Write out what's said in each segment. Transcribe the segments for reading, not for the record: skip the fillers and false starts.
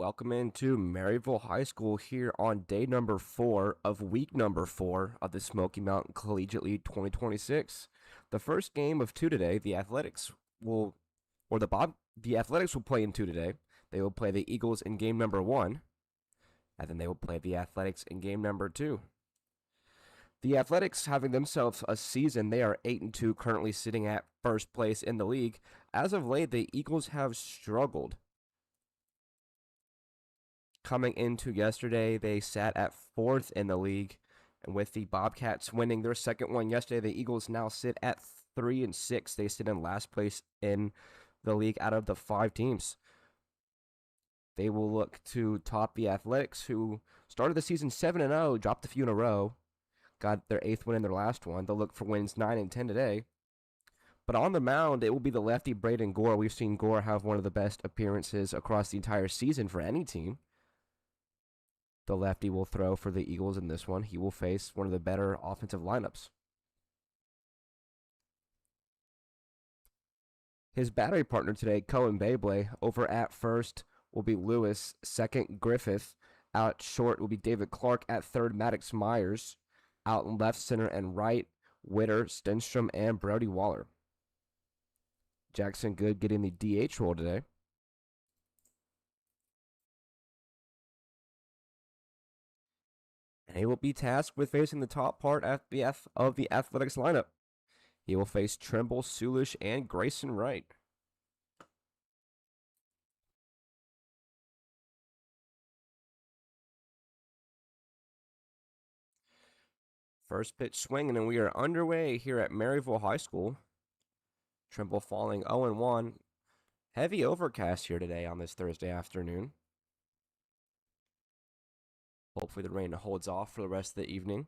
Welcome into Maryville High School here on day number 4 of week number 4 of the Smoky Mountain Collegiate League 2026. The first game of two today, the Athletics will play in two today. They will play the Eagles in game number 1, and then they will play the Athletics in game number 2. The Athletics having themselves a season, they are 8-2, currently sitting at first place in the league. As of late, the Eagles have struggled. Coming into yesterday, they sat at 4th in the league, and with the Bobcats winning their second one yesterday, the Eagles now sit at 3-6. They sit in last place in the league out of the 5 teams. They will look to top the Athletics, who started the season 7-0, dropped a few in a row, got their 8th win in their last one. They'll look for wins 9 and 10 today. But on the mound, it will be the lefty Braden Gore. We've seen Gore have one of the best appearances across the entire season for any team. The lefty will throw for the Eagles in this one. He will face one of the better offensive lineups. His battery partner today, Cohen Beyblade, over at first will be Lewis. Second, Griffith. Out short will be David Clark. At third, Maddox Myers. Out in left, center, and right, Witter, Stenstrom, and Brody Waller. Jackson Good getting the DH role today. And he will be tasked with facing the top part of the Athletics lineup. He will face Trimble, Sulish, and Grayson Wright. First pitch swinging, and we are underway here at Maryville High School. Trimble falling 0-1. Heavy overcast here today on this Thursday afternoon. Hopefully the rain holds off for the rest of the evening.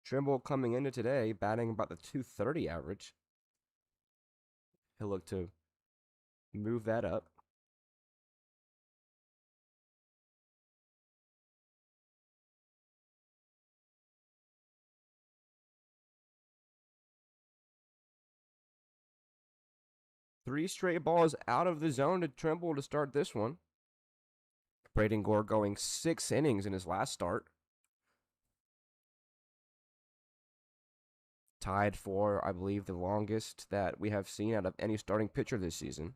Trimble coming into today, batting about the .230 average. He'll look to move that up. Three straight balls out of the zone to Trimble to start this one. Braden Gore going 6 innings in his last start. Tied for, I believe, the longest that we have seen out of any starting pitcher this season.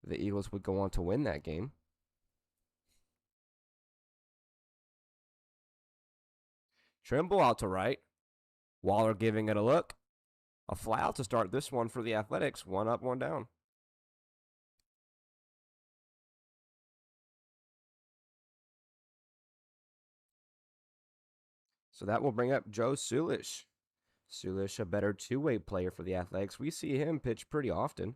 The Eagles would go on to win that game. Trimble out to right. Waller giving it a look. A fly out to start this one for the Athletics. 1 up, 1 down. So that will bring up Joe Sulish. Sulish, a better two-way player for the Athletics. We see him pitch pretty often.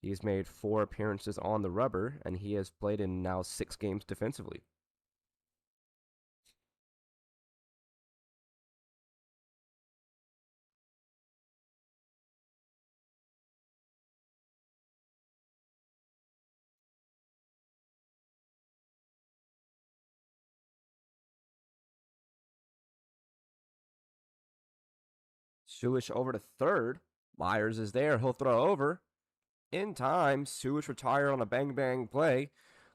He's made 4 appearances on the rubber, and he has played in now 6 games defensively. Sulish over to third. Myers is there. He'll throw over. In time, Sulish retired on a bang-bang play.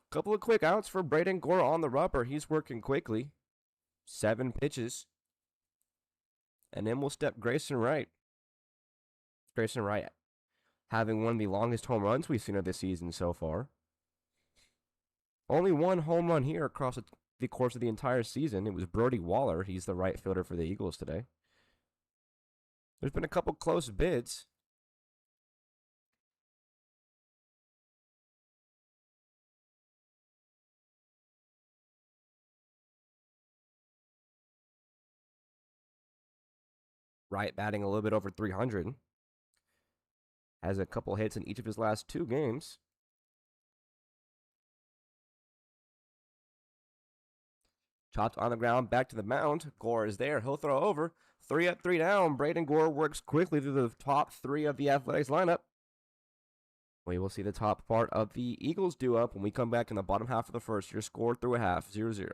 Couple of quick outs for Braden Gore on the rubber. He's working quickly. 7 pitches. And then we'll step Grayson Wright. Grayson Wright having one of the longest home runs we've seen of this season so far. Only 1 home run here across the course of the entire season. It was Brody Waller. He's the right fielder for the Eagles today. There's been a couple close bids. Wright batting a little bit over 300. Has a couple hits in each of his last 2 games. Chopped on the ground, back to the mound. Gore is there. He'll throw over. 3 up, 3 down. Braden Gore works quickly through the top 3 of the Athletics lineup. We will see the top part of the Eagles do up when we come back in the bottom half of the first. Your score through a half, 0-0.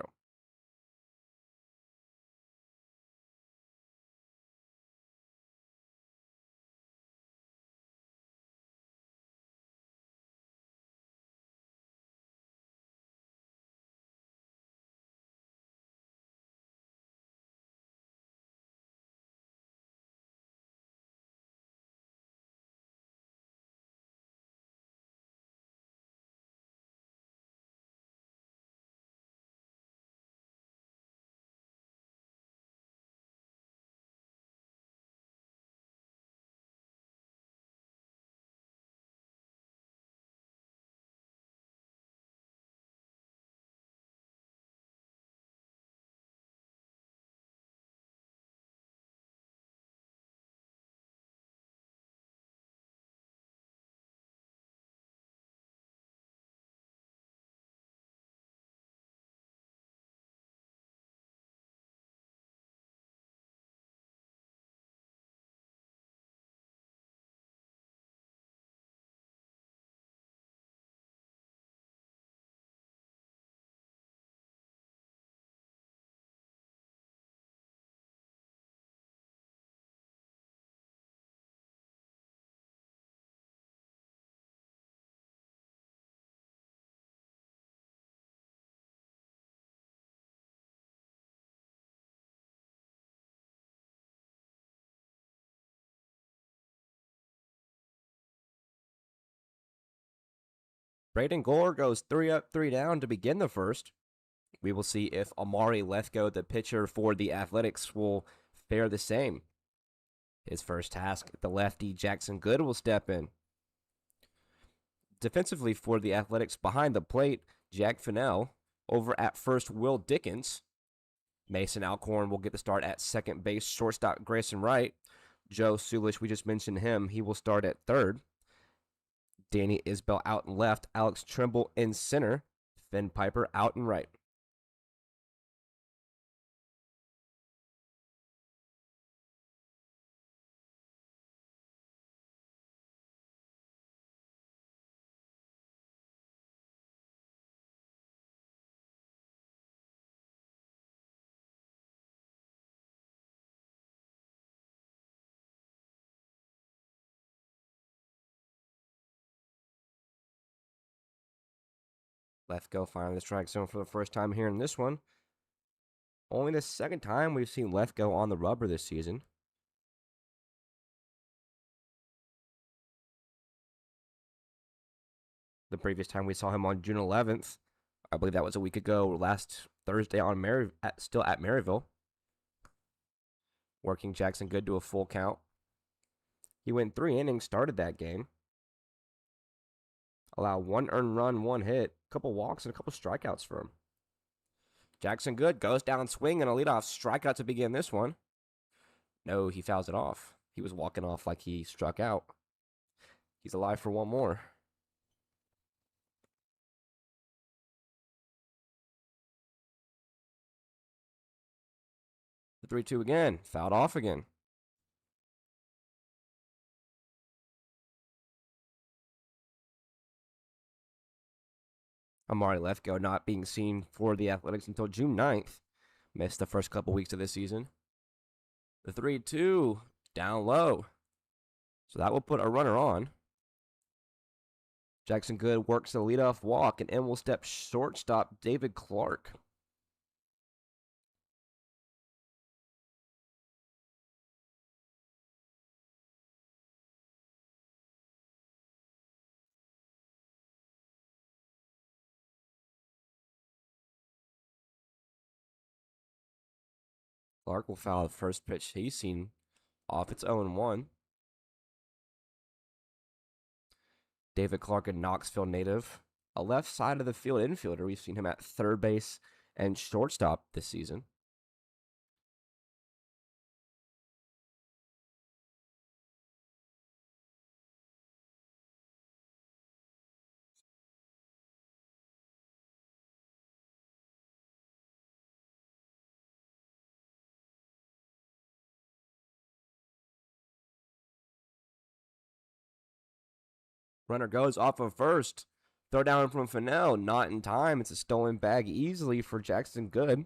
Braden Gore goes 3 up, 3 down to begin the first. We will see if Amari Lethko, the pitcher for the Athletics, will fare the same. His first task, the lefty Jackson Good will step in. Defensively for the Athletics, behind the plate, Jack Fennell. Over at first, Will Dickens. Mason Alcorn will get the start at second base. Shortstop Grayson Wright. Joe Sulish, we just mentioned him. He will start at third. Danny Isbell out and left. Alex Trimble in center. Finn Piper out and right. Lethko finding the strike zone for the first time here in this one. Only the second time we've seen Lethko on the rubber this season. The previous time we saw him on June 11th, I believe that was a week ago, last Thursday on still at Maryville. Working Jackson Good to a full count. He went 3 innings, started that game. Allowed 1 earned run, 1 hit, a couple walks, and a couple strikeouts for him. Jackson Good goes down swinging a leadoff strikeout to begin this one. No, he fouls it off. He was walking off like he struck out. He's alive for one more. The 3-2 again. Fouled off again. Amari Lethko not being seen for the Athletics until June 9th. Missed the first couple weeks of this season. The 3-2 down low. So that will put a runner on. Jackson Good works the leadoff walk, and in will step shortstop David Clark. Clark will foul the first pitch he's seen off its 0-1. David Clark, a Knoxville native, a left side of the field infielder. We've seen him at third base and shortstop this season. Runner goes off of first. Throw down from Fennell, not in time. It's a stolen bag easily for Jackson Good.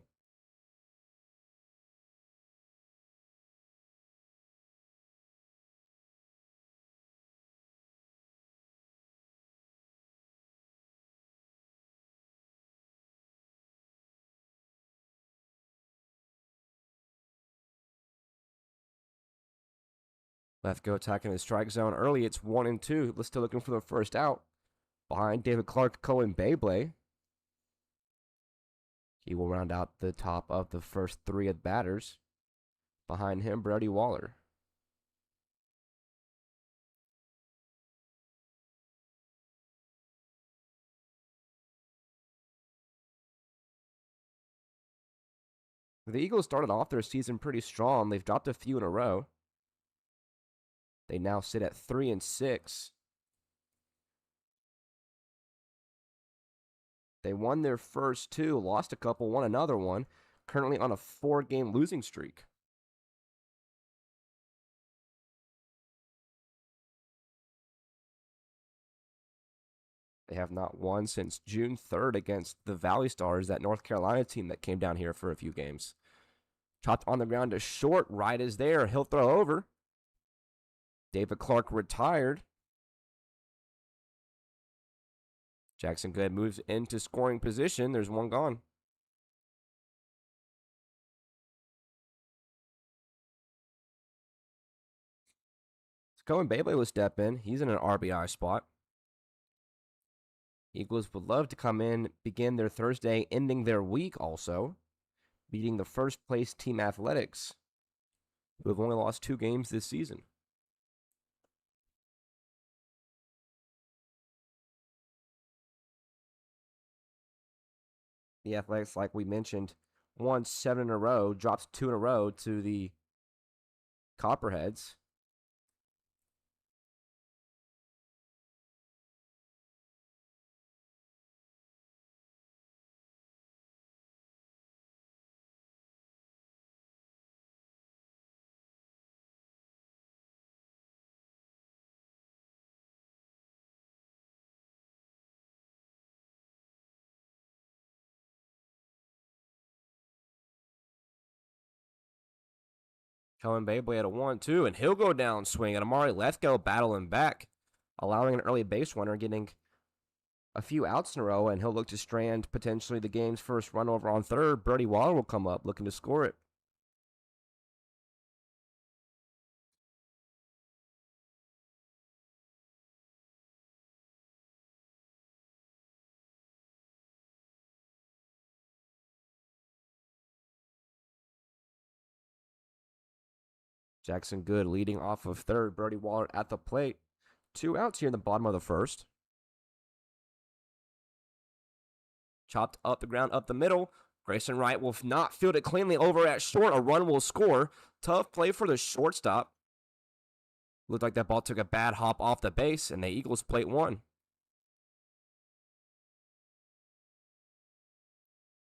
Lethko attacking the strike zone early. It's 1-2. Let's still looking for the first out. Behind David Clark, Cohen Beyblade. He will round out the top of the first 3 at batters. Behind him, Brody Waller. The Eagles started off their season pretty strong. They've dropped a few in a row. They now sit at 3-6. They won their first 2, lost a couple, won another one. Currently on a 4-game losing streak. They have not won since June 3rd against the Valley Stars, that North Carolina team that came down here for a few games. Chopped on the ground to short. Right is there. He'll throw over. David Clark retired. Jackson Good moves into scoring position. There's one gone. Cohen Beyblade will step in. He's in an RBI spot. Eagles would love to come in, begin their Thursday, ending their week also, beating the first place team Athletics, who have only lost 2 games this season. The Athletics, like we mentioned, won 7 in a row, dropped 2 in a row to the Copperheads. Kellen Beyblade at a 1-2, and he'll go down swinging. Amari Lethgo battling back, allowing an early base runner, getting a few outs in a row, and he'll look to strand potentially the game's first run over on third. Brody Waller will come up looking to score it. Jackson Good leading off of third. Brody Waller at the plate. 2 outs here in the bottom of the first. Chopped up the ground, up the middle. Grayson Wright will not field it cleanly over at short. A run will score. Tough play for the shortstop. Looked like that ball took a bad hop off the base, and the Eagles plate 1.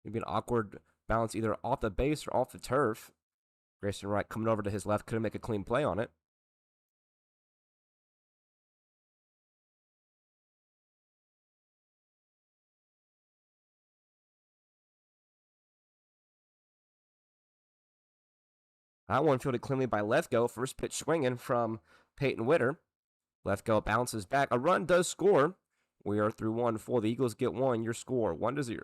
Maybe an awkward bounce either off the base or off the turf. Grayson Wright coming over to his left, couldn't make a clean play on it. That one fielded cleanly by Lethgo. First pitch swinging from Peyton Witter. Lethgo bounces back. A run does score. We are through 1 for the Eagles get 1. Your score 1-0.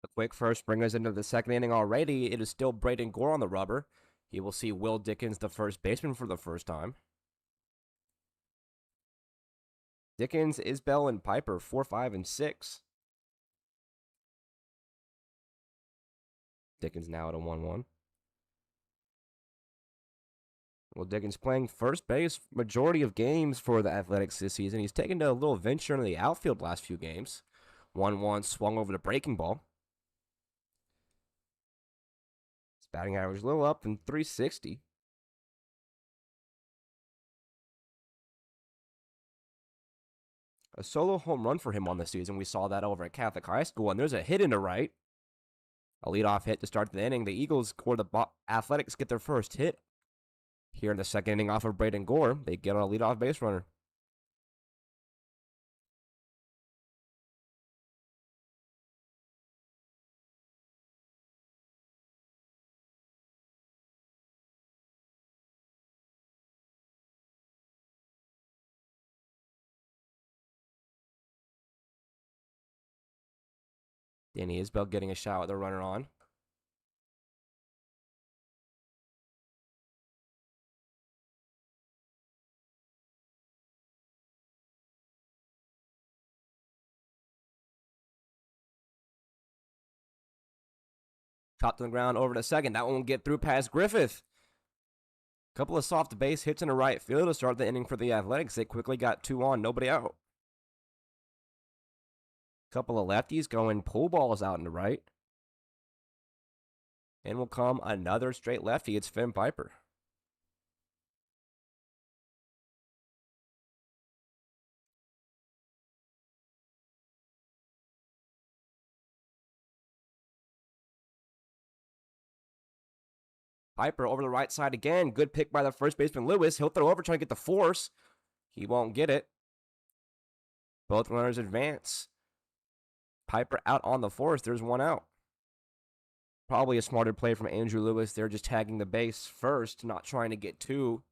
A quick first bring us into the second inning already. It is still Braden Gore on the rubber. He will see Will Dickens, the first baseman, for the first time. Dickens, Isbell, and Piper, 4, 5, and 6. Dickens now at a 1-1. Will Dickens playing first base majority of games for the Athletics this season. He's taken a little venture into the outfield last few games. 1-1 swung over the breaking ball. His batting average a little up in 360. A solo home run for him on the season. We saw that over at Catholic High School, and there's a hit into right. A leadoff hit to start the inning. The Eagles or the Athletics get their first hit here in the second inning off of Braden Gore. They get on a leadoff base runner. Danny Isbell getting a shot with a runner on. Chopped on the ground over to second. That one will get through past Griffith. Couple of soft base hits in the right field to start the inning for the Athletics. They quickly got 2 on, nobody out. Couple of lefties going pull balls out in the right. And will come another straight lefty. It's Finn Piper. Piper over the right side again. Good pick by the first baseman Lewis. He'll throw over, trying to get the force. He won't get it. Both runners advance. Piper out on the fourth. There's one out. Probably a smarter play from Andrew Lewis. They're just tagging the base first, not trying to get 2.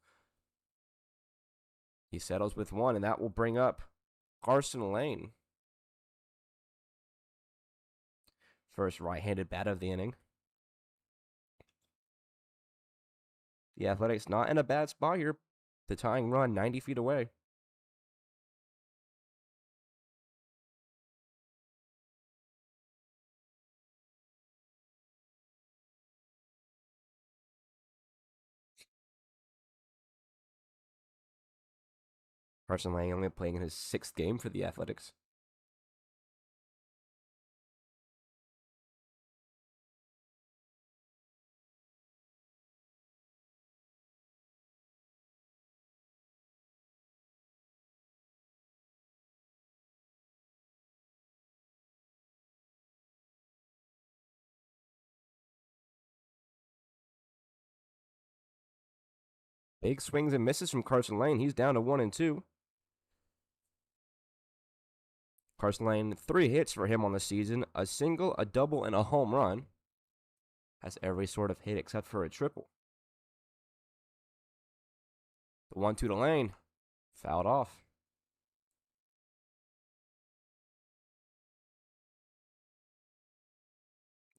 He settles with 1, and that will bring up Carson Lane. First right-handed bat of the inning. The Athletics not in a bad spot here. The tying run 90 feet away. Carson Lane only playing in his 6th game for the Athletics. Big swings and misses from Carson Lane. He's down to 1 and 2. Carson Lane, 3 hits for him on the season. A single, a double, and a home run. Has every sort of hit except for a triple. The 1-2 to Lane. Fouled off.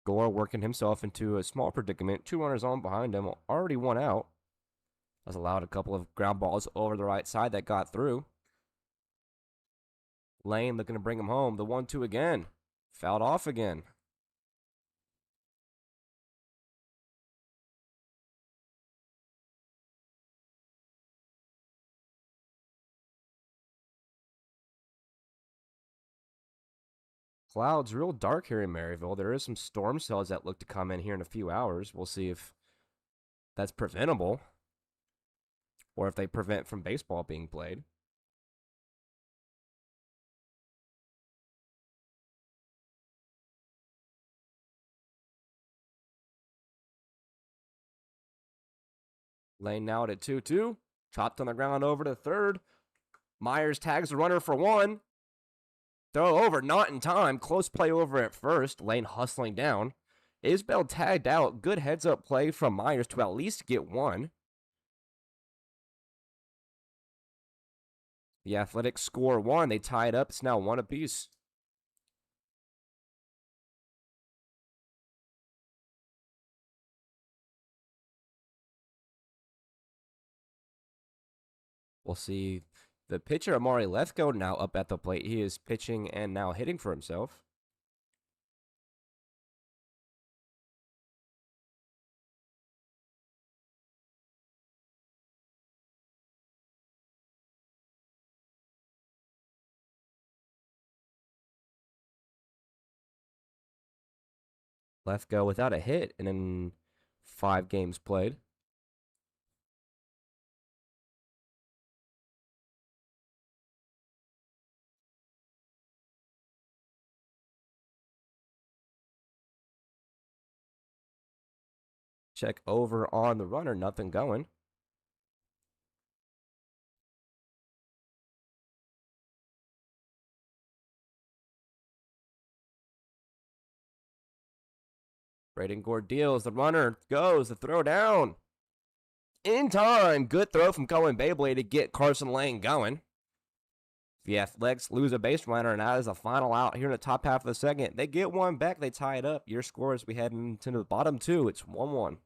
Gore working himself into a small predicament. 2 runners on behind him. Already 1 out. Has allowed a couple of ground balls over the right side that got through. Lane looking to bring him home. The 1-2 again. Fouled off again. Clouds real dark here in Maryville. There is some storm cells that look to come in here in a few hours. We'll see if that's preventable or if they prevent from baseball being played. Lane now at 2-2. Chopped on the ground over to third. Myers tags the runner for 1. Throw over, not in time. Close play over at first. Lane hustling down. Isbell tagged out. Good heads-up play from Myers to at least get 1. The Athletics score 1. They tie it up. It's now 1 apiece. We'll see the pitcher, Amari Lethko, now up at the plate. He is pitching and now hitting for himself. Lethko without a hit and in 5 games played. Check over on the runner. Nothing going. Braden Gore deals. The runner goes. The throw down. In time. Good throw from Cohen Beyblade to get Carson Lane going. The Athletics lose a base runner, and that is a final out here in the top half of the second. They get one back. They tie it up. Your score as we head into the bottom two. It's 1-1.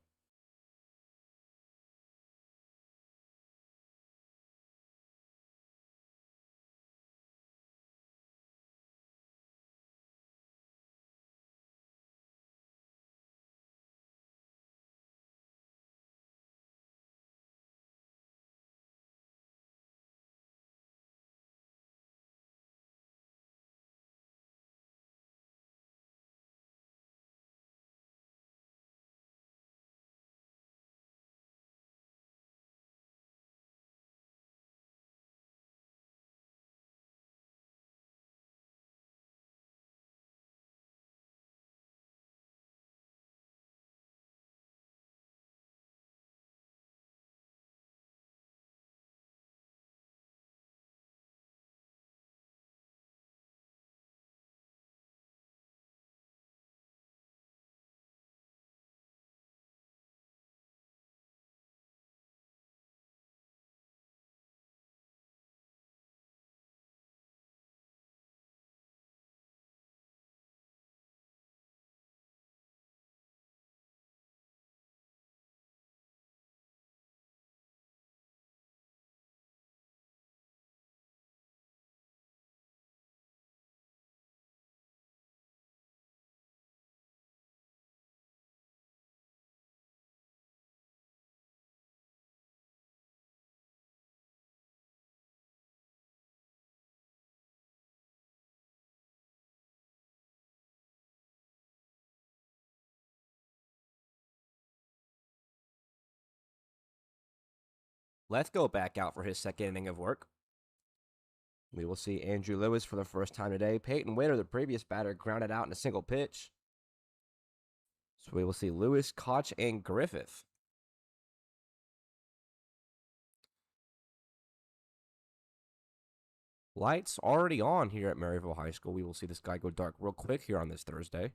Let's go back out for his second inning of work. We will see Andrew Lewis for the first time today. Peyton Witter, the previous batter, grounded out in a single pitch. So we will see Lewis, Koch, and Griffith. Lights already on here at Maryville High School. We will see this guy go dark real quick here on this Thursday.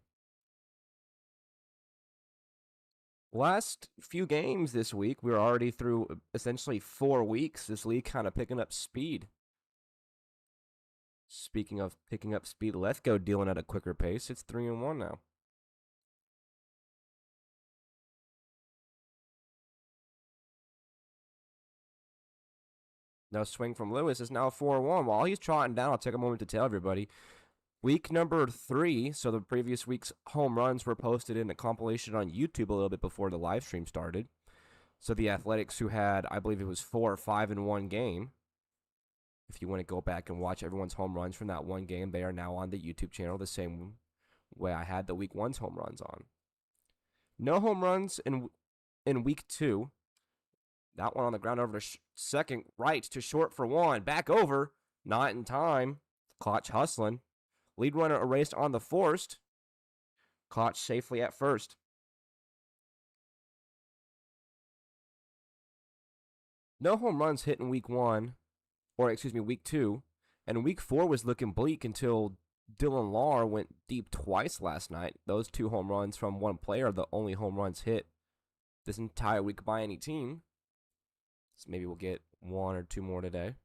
Last few games this week, we're already through essentially 4 weeks. This league kind of picking up speed. Speaking of picking up speed, let's go dealing at a quicker pace. It's 3-1 now. Now swing from Lewis is now 4-1. While he's trotting down, I'll take a moment to tell everybody. Week number 3, so the previous week's home runs were posted in a compilation on YouTube a little bit before the live stream started. So the Athletics, who had, I believe it was 4 or 5 in one game, if you want to go back and watch everyone's home runs from that one game, they are now on the YouTube channel the same way I had the week 1's home runs on. No home runs in week 2. That one on the ground over to second, right to short for 1. Back over, not in time. Koch hustling. Lead runner erased on the forced. Koch safely at first. No home runs hit in week 1, or excuse me, week 2. And week 4 was looking bleak until Dylan Lahr went deep twice last night. Those 2 home runs from one player are the only home runs hit this entire week by any team. So maybe we'll get 1 or 2 more today.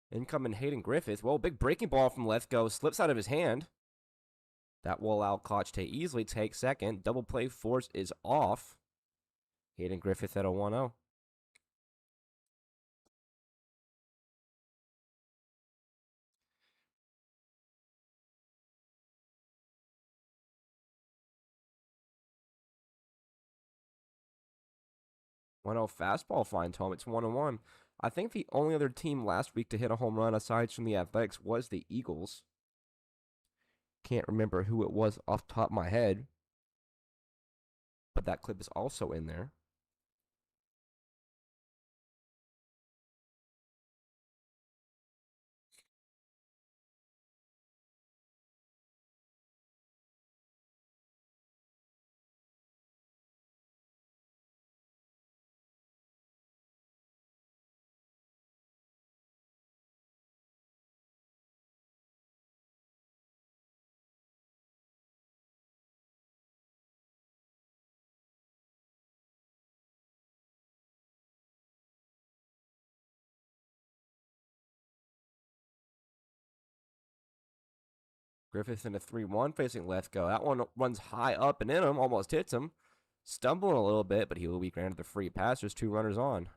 Incoming Hayden Griffith. Well, big breaking ball from Lethgo slips out of his hand. That will allow Koch to easily take second. Double play force is off. Hayden Griffith at a 1-0. Fastball finds home. It's 1-1. I think the only other team last week to hit a home run aside from the Athletics was the Eagles. Can't remember who it was off the top of my head, but that clip is also in there. Griffith in a 3-1 facing Lethgo. That one runs high up and in him, almost hits him. Stumbling a little bit, but he will be granted the free pass. There's 2 runners on.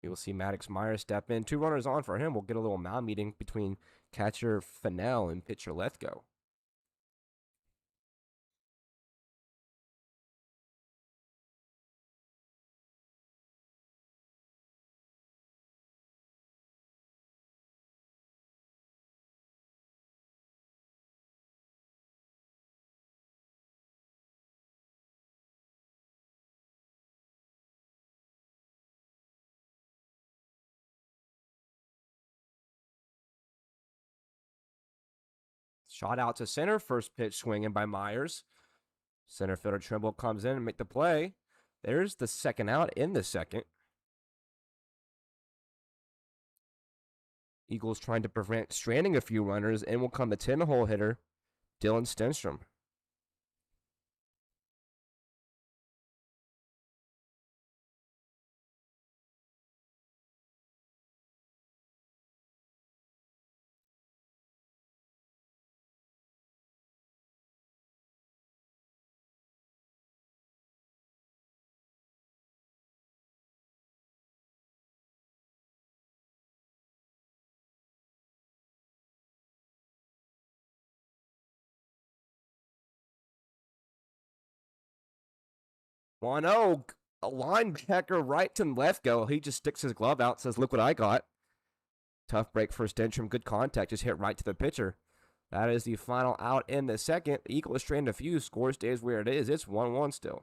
You'll see Maddox Myers step in. 2 runners on for him. We'll get a little mound meeting between catcher Fennell and pitcher Lethgo. Shot out to center. First pitch swinging by Myers. Center fielder Trimble comes in and make the play. There's the second out in the second. Eagles trying to prevent stranding a few runners, and will come the 10-hole hitter, Dylan Stenstrom. One oh, a linebacker right to left go. He just sticks his glove out, says, "Look what I got." Tough break for Stenstrom. Good contact, just hit right to the pitcher. That is the final out in the second. The Eagles strained a few. Score stays where it is. It's 1-1 still.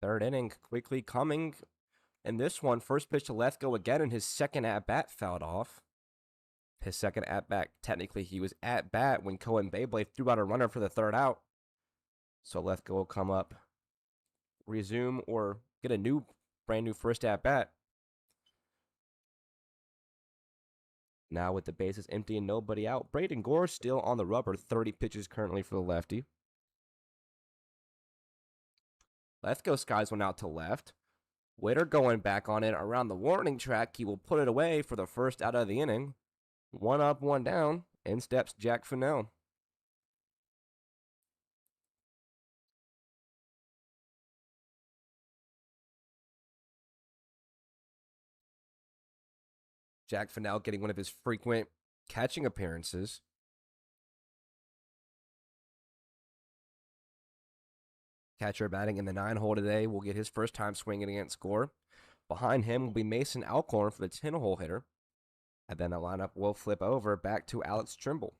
Third inning quickly coming. In this one, first pitch to Lethgo again, and his second at-bat fouled off. His second at-bat, technically he was at-bat when Cohen Beyblade threw out a runner for the third out. So Lethgo will come up, resume, or get a brand new first at-bat. Now with the bases empty and nobody out, Braden Gore still on the rubber. 30 pitches currently for the lefty. Lethgo skies one out to left. Waiter going back on it around the warning track. He will put it away for the first out of the inning. 1 up, 1 down. In steps Jack Fennell. Jack Fennell getting one of his frequent catching appearances. Catcher batting in the 9-hole today will get his first time swinging against score. Behind him will be Mason Alcorn for the 10-hole hitter. And then the lineup will flip over back to Alex Trimble.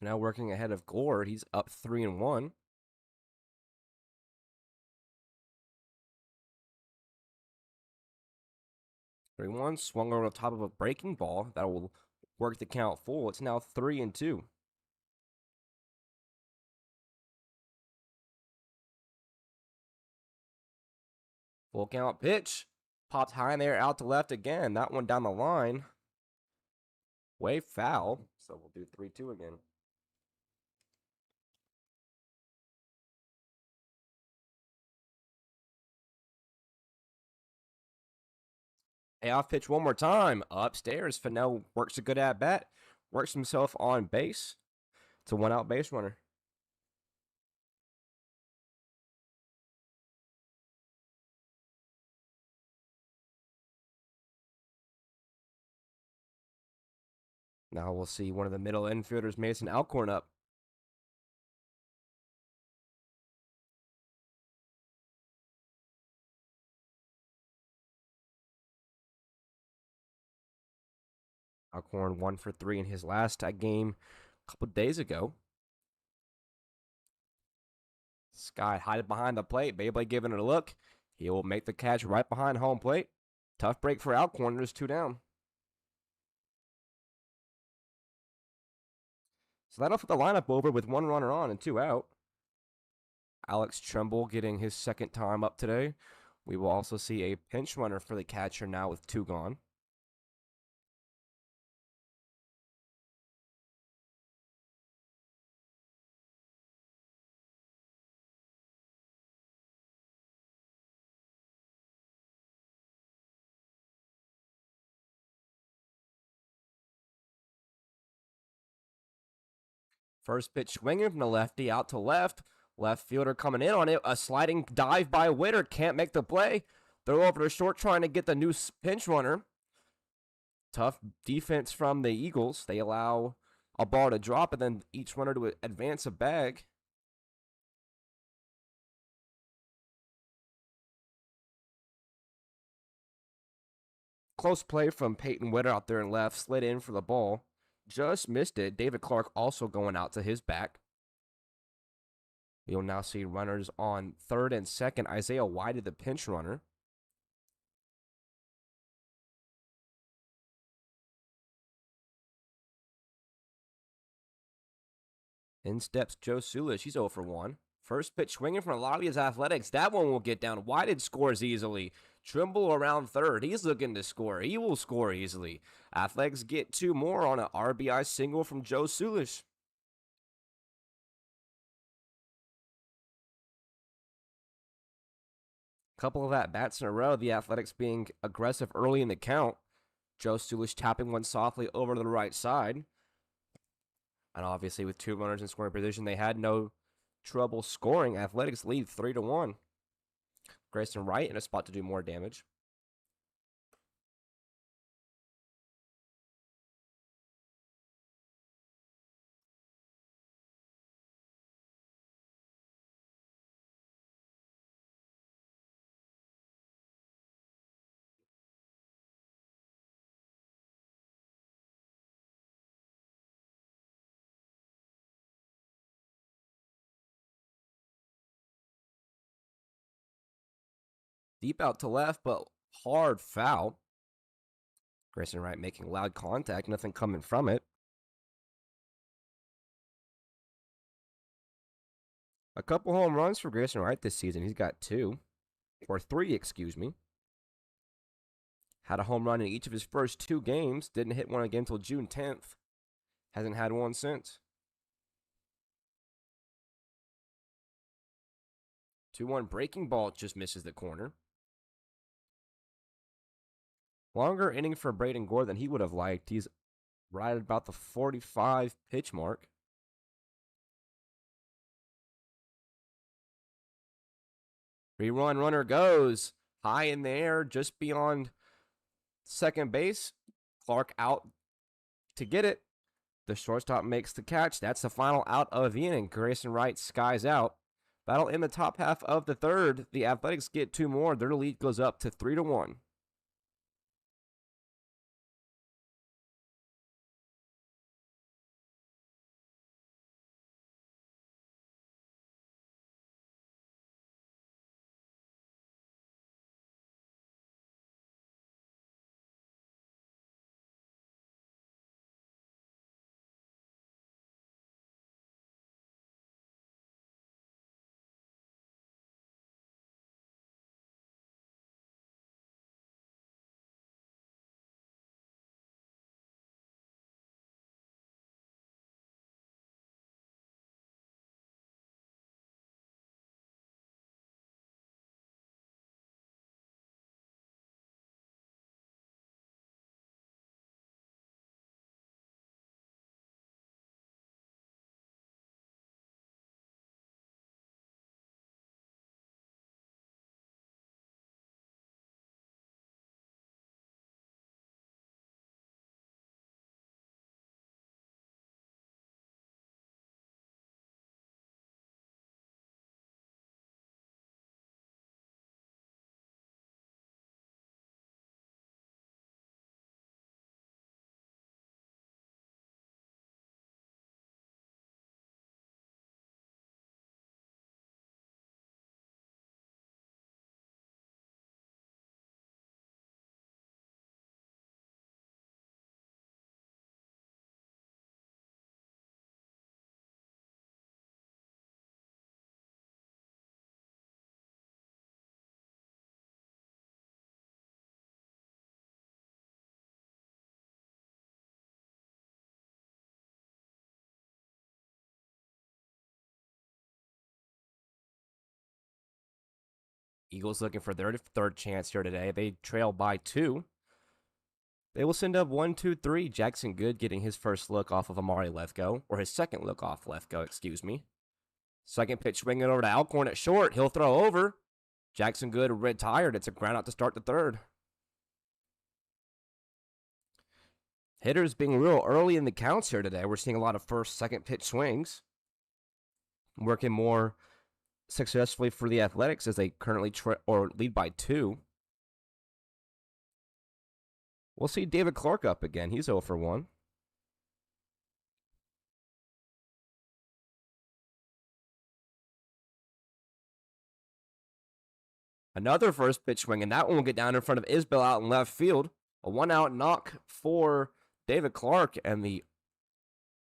Now working ahead of Gore, he's up 3-1. 3-1, swung over the top of a breaking ball that will work the count full. It's now 3-2. Full count pitch. Popped high in there, out to left again. That one down the line. Way foul. So we'll do 3-2 again. Payoff pitch one more time. Upstairs, Fennell works a good at bat. Works himself on base. It's a 1-out base runner. Now we'll see one of the middle infielders, Mason Alcorn, up. Alcorn 1 for 3 in his last game a couple days ago. Sky hiding behind the plate. Beyblade giving it a look. He will make the catch right behind home plate. Tough break for Alcorn. There's 2 down. So that'll put the lineup over with 1 runner on and 2 out. Alex Trimble getting his second time up today. We will also see a pinch runner for the catcher now with 2 gone. First pitch swinging from the lefty out to left. Left fielder coming in on it. A sliding dive by Witter. Can't make the play. Throw over to short trying to get the new pinch runner. Tough defense from the Eagles. They allow a ball to drop and then each runner to advance a bag. Close play from Peyton Witter out there in left. Slid in for the ball. Just missed it. David Clark also going out to his back. You'll now see runners on third and second. Isaiah White, the pinch runner. In steps Joe Sulish. He's 0 for 1. First pitch swinging from a lot of his Athletics. That one will get down. Whited scores easily. Trimble around third. He's looking to score. He will score easily. Athletics get 2 more on an RBI single from Joe Sulish. Couple of at-bats in a row. The Athletics being aggressive early in the count. Joe Sulish tapping one softly over to the right side. And obviously with 2 runners in scoring position, they had no trouble scoring. Athletics lead 3-1. Grayson Wright in a spot to do more damage. Deep out to left, but hard foul. Grayson Wright making loud contact, nothing coming from it. A couple home runs for Grayson Wright this season. He's got 2, or 3, excuse me. Had a home run in each of his first 2 games. Didn't hit one again until June 10th. Hasn't had one since. 2-1 breaking ball just misses the corner. Longer inning for Braden Gore than he would have liked. He's right at about the 45 pitch mark. Three-run runner goes high in the air just beyond second base. Clark out to get it. The shortstop makes the catch. That's the final out of the inning. Grayson Wright skies out. Battle in the top half of the third. The Athletics get 2 more. Their lead goes up to 3-1. Eagles looking for their third chance here today. They trail by 2. They will send up 1-2-3. Jackson Good getting his first look off of Amari Lefko, or his second look off Lefko, excuse me. Second pitch swinging over to Alcorn at short. He'll throw over. Jackson Good retired. It's a ground out to start the third. Hitters being real early in the counts here today. We're seeing a lot of first, second pitch swings. Working more successfully for the Athletics as they currently lead by 2. We'll see David Clark up again. He's 0 for 1. Another first pitch swing, and that one will get down in front of Isbell out in left field. A 1-out knock for David Clark, and the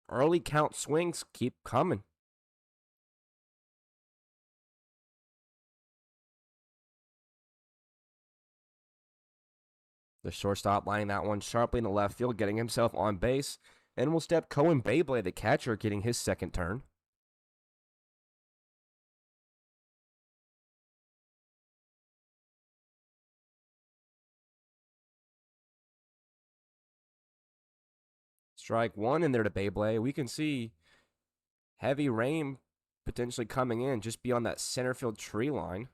early count swings keep coming. The shortstop lining that one sharply in the left field, getting himself on base. And will step Cohen Beyblade, the catcher, getting his second turn. Strike 1 in there to Beyblade. We can see heavy rain potentially coming in just beyond that center field tree line.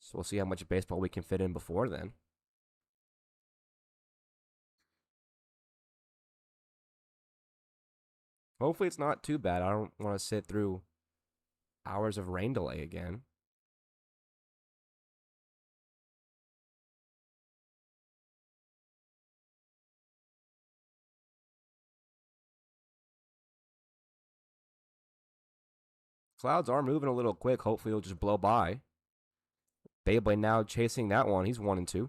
So we'll see how much baseball we can fit in before then. Hopefully it's not too bad. I don't want to sit through hours of rain delay again. Clouds are moving a little quick. Hopefully it'll just blow by. Beyblade now chasing that one. He's 1-2.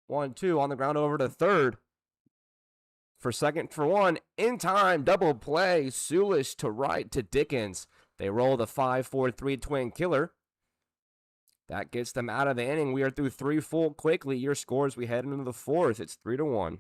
One, two on the ground over to third. For second for one. In time. Double play. Sulish to right to Dickens. They roll the 5-4-3 twin killer. That gets them out of the inning. We are through 3 full quickly. Your scores, we head into the 4th. It's 3-1.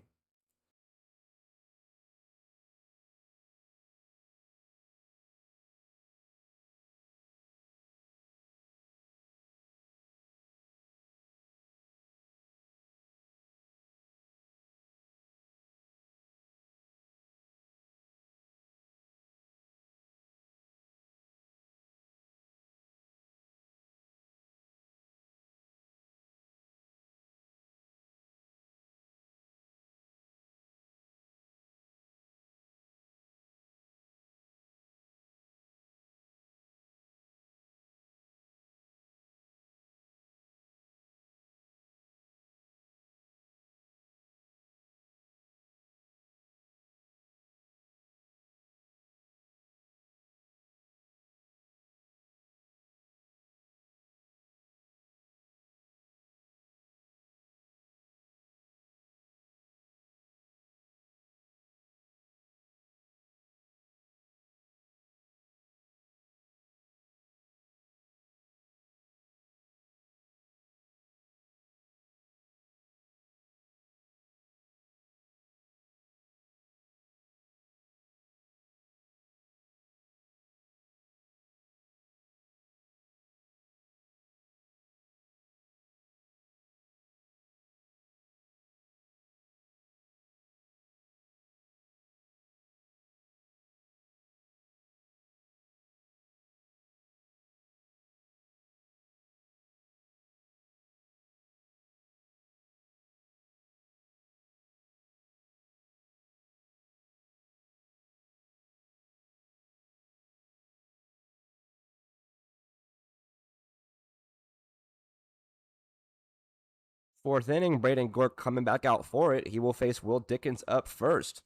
Fourth inning, Braden Gork coming back out for it. He will face Will Dickens up first.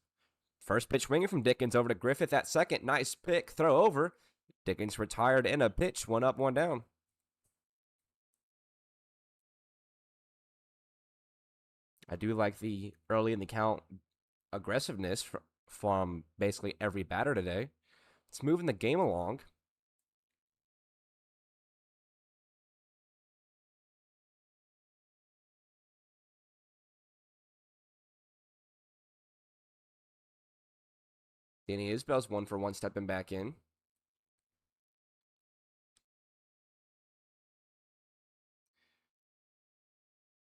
First pitch swinging from Dickens over to Griffith at second. Nice pick, throw over. Dickens retired in a pitch, 1 up, 1 down. I do like the early in the count aggressiveness from basically every batter today. It's moving the game along. Danny Isbell's 1-for-1 stepping back in.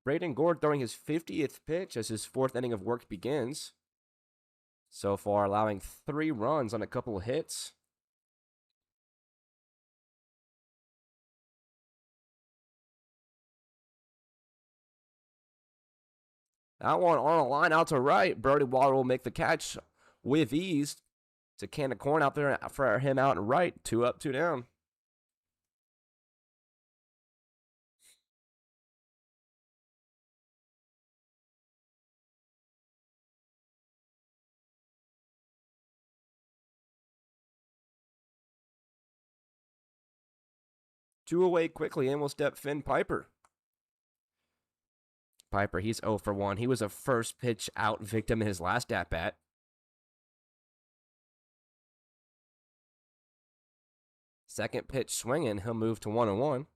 Braden Gord throwing his 50th pitch as his 4th inning of work begins. So far, allowing 3 runs on a couple of hits. That one on a line out to right. Brody Waller will make the catch with ease. It's a can of corn out there for him out and right. 2 up, 2 down. Two away quickly, and will step Finn Piper. Piper, he's 0-for-1. He was a first pitch out victim in his last at-bat. Second pitch swinging, he'll move to 1-1.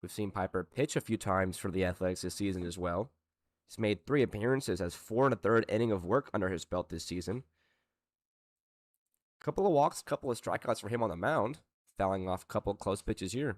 We've seen Piper pitch a few times for the Athletics this season as well. He's made 3 appearances, has 4 1/3 inning of work under his belt this season. Couple of walks, couple of strikeouts for him on the mound, fouling off a couple of close pitches here.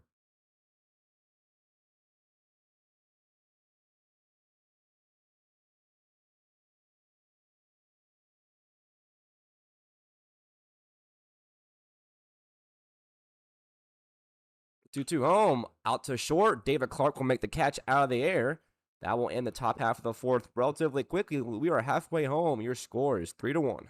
Two home, out to short. David Clark will make the catch out of the air. That will end the top half of the 4th relatively quickly. We are halfway home. Your score is 3-1.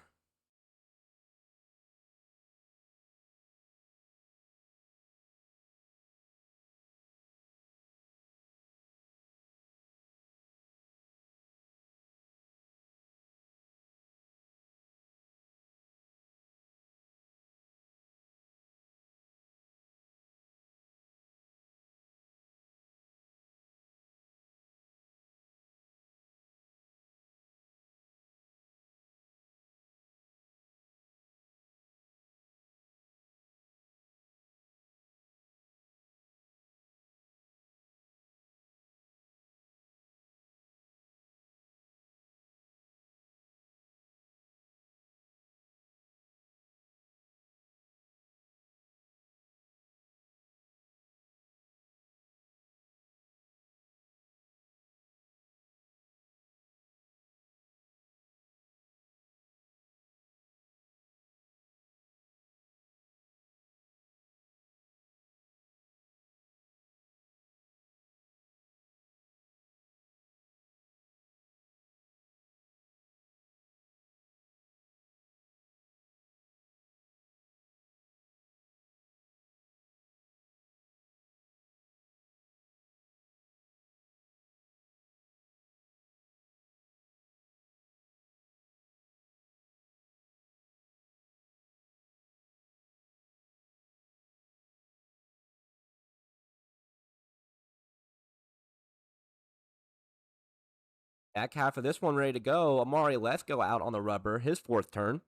Back half of this one ready to go. Amari Lefko out on the rubber, his fourth turn.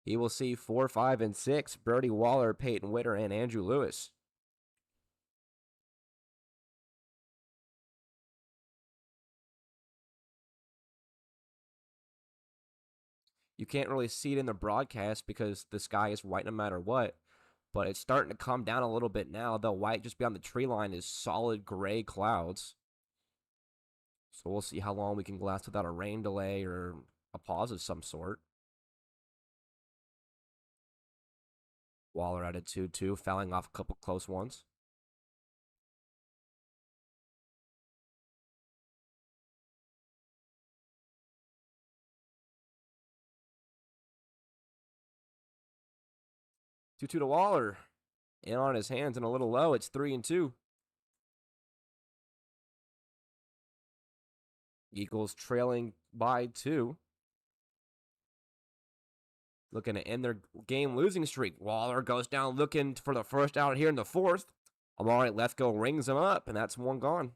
He will see 4, 5, and 6. Brody Waller, Peyton Witter, and Andrew Lewis. You can't really see it in the broadcast because the sky is white no matter what, but it's starting to come down a little bit now. The white just beyond the tree line is solid gray clouds. So we'll see how long we can last without a rain delay or a pause of some sort. Waller at a 2-2, fouling off a couple close ones. Two to Waller. In on his hands and a little low. It's 3-2. Eagles trailing by 2. Looking to end their game losing streak. Waller goes down looking for the first out here in the 4th. Amari Lefko rings him up, and that's one gone.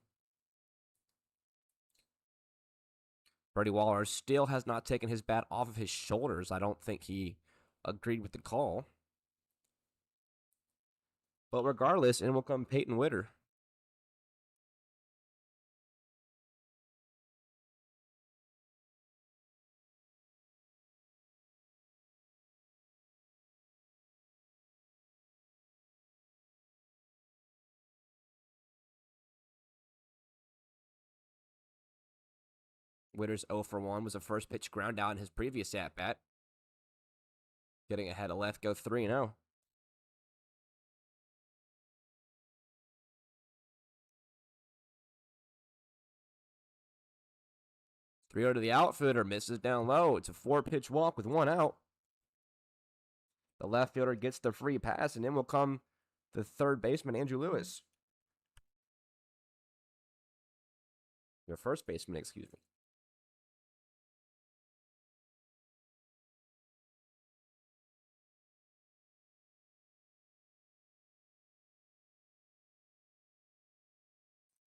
Brody Waller still has not taken his bat off of his shoulders. I don't think he agreed with the call. But regardless, in will come Peyton Witter. Witter's 0 for 1 was a first pitch ground out in his previous at bat. Getting ahead of Lefko 3-0. 3-0 to the outfielder, misses down low. It's a 4-pitch walk with 1 out. The left fielder gets the free pass, and in will come the third baseman, Andrew Lewis. Your first baseman, excuse me.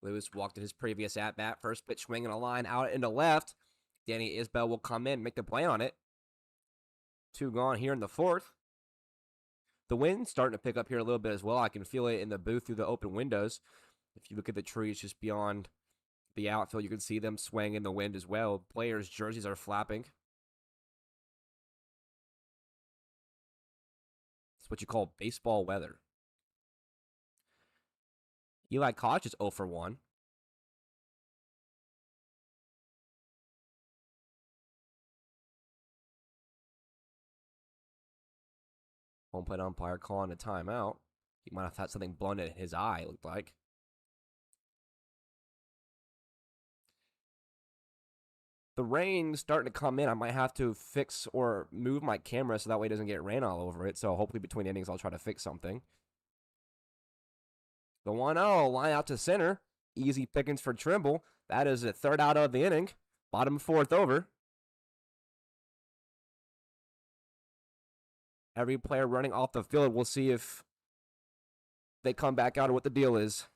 Lewis walked at his previous at-bat. First pitch swinging a line out into left. Danny Isbell will come in, make the play on it. 2 gone here in the 4th. The wind's starting to pick up here a little bit as well. I can feel it in the booth through the open windows. If you look at the trees just beyond the outfield, you can see them swaying in the wind as well. Players' jerseys are flapping. It's what you call baseball weather. Eli Koch is 0 for 1. Home plate umpire calling a timeout. He might have had something blown in his eye, it looked like. The rain's starting to come in. I might have to fix or move my camera so that way it doesn't get rain all over it. So hopefully between innings I'll try to fix something. The 1-0, line out to center. Easy pickings for Trimble. That is the third out of the inning. Bottom 4th over. Every player running off the field. We'll see if they come back out or what the deal is.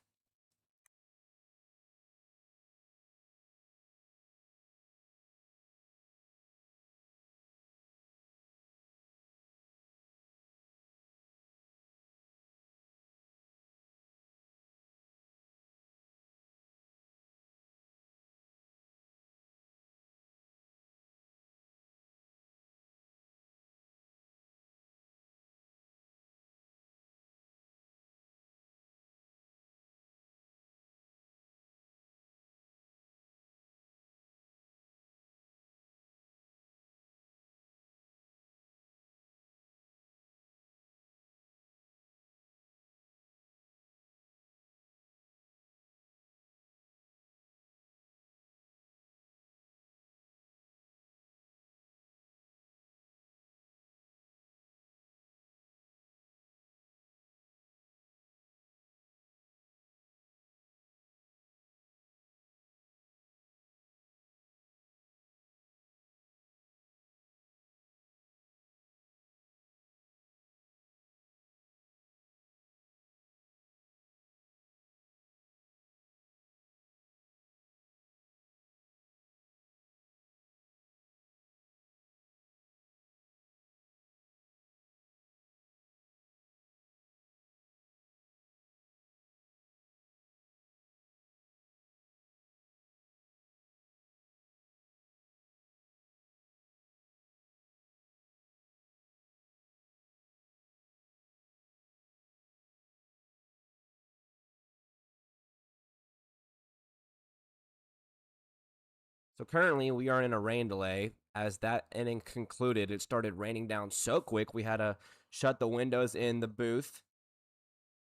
So currently we are in a rain delay. As that inning concluded, it started raining down so quick we had to shut the windows in the booth,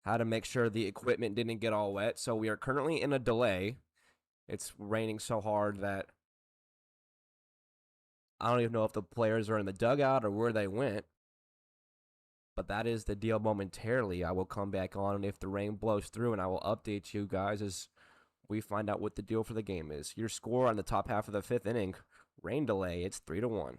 had to make sure the equipment didn't get all wet. So we are currently in a delay. It's raining so hard that I don't even know if the players are in the dugout or where they went. But that is the deal momentarily. I will come back on if the rain blows through, and I will update you guys as we find out what the deal for the game is. Your score on the top half of the fifth inning, rain delay, it's 3-1.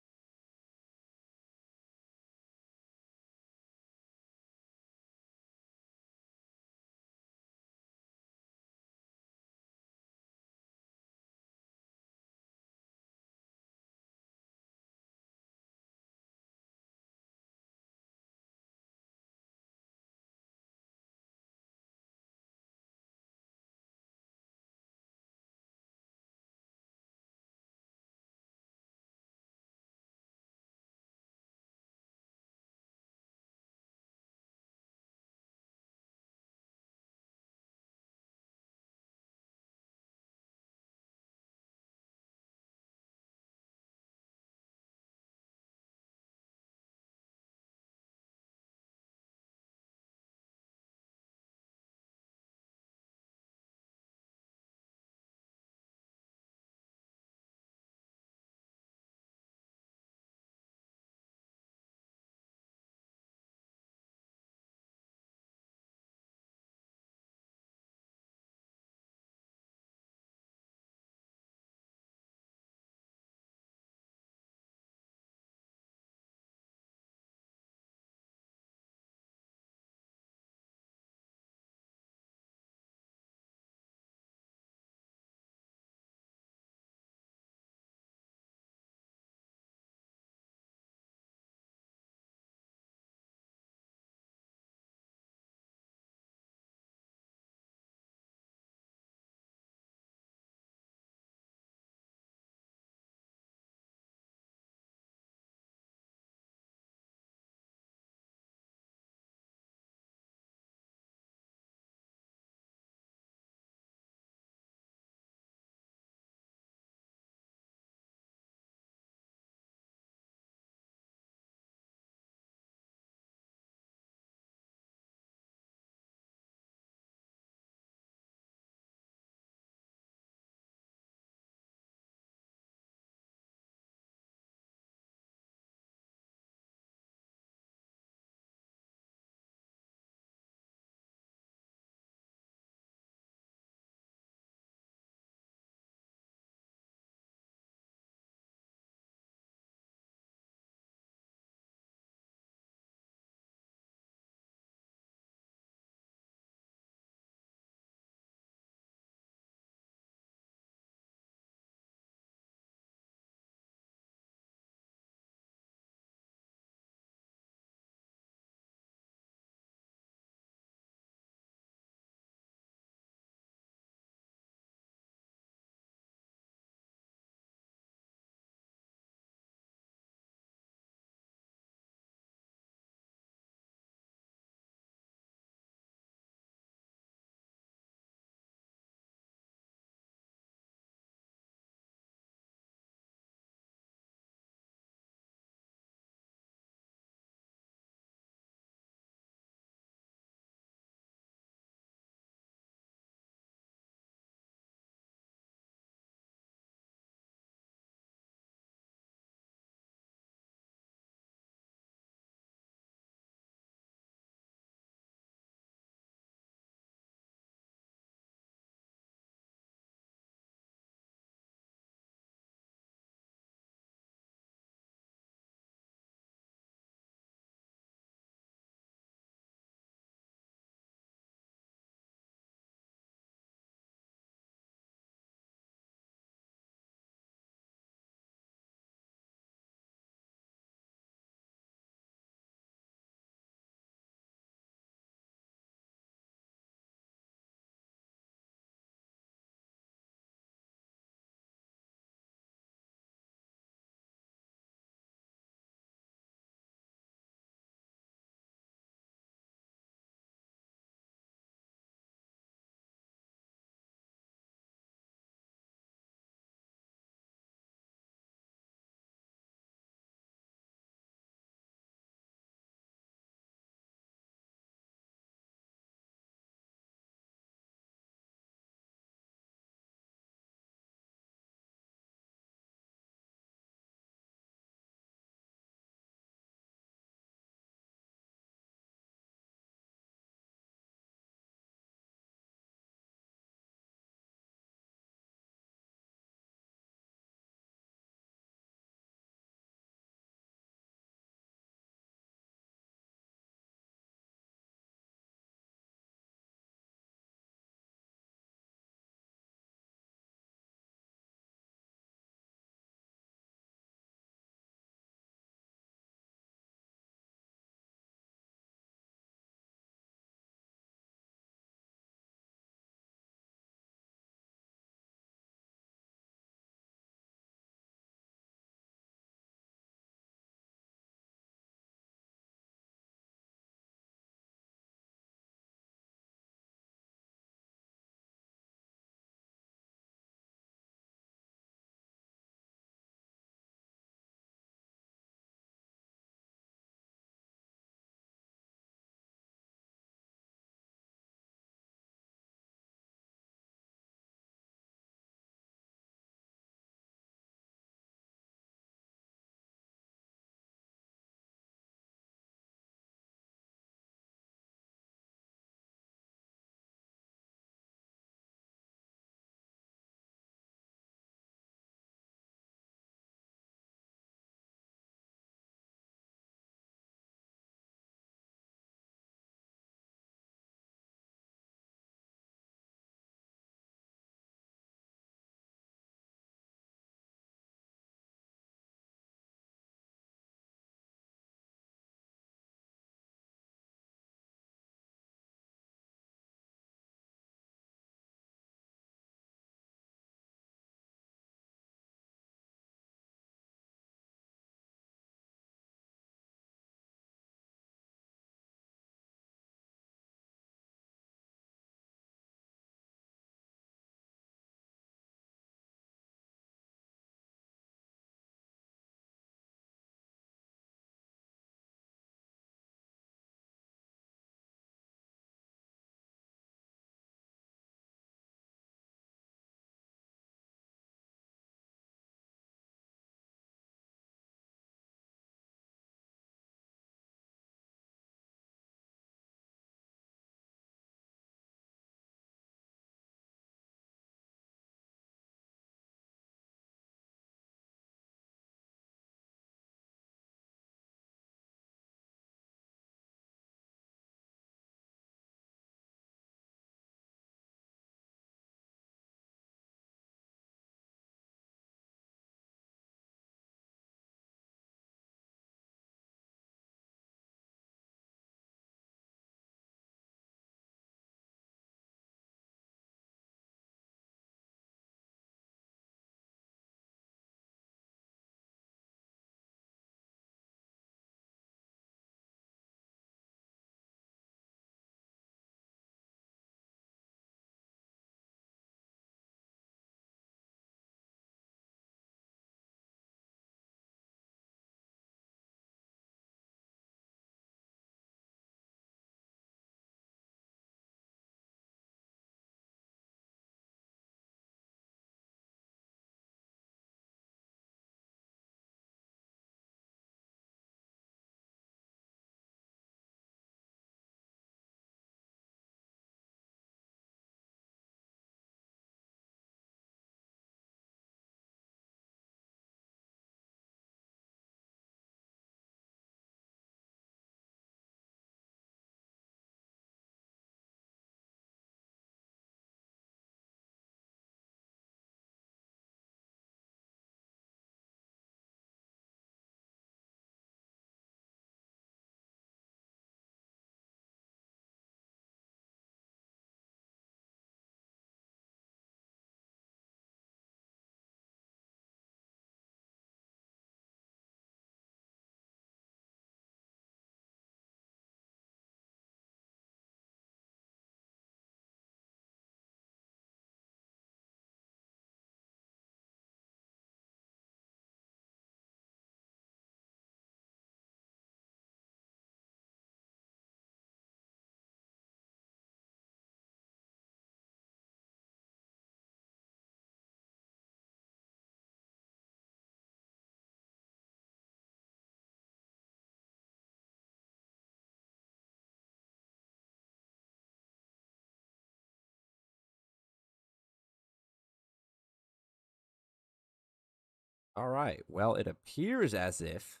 All right. Well, it appears as if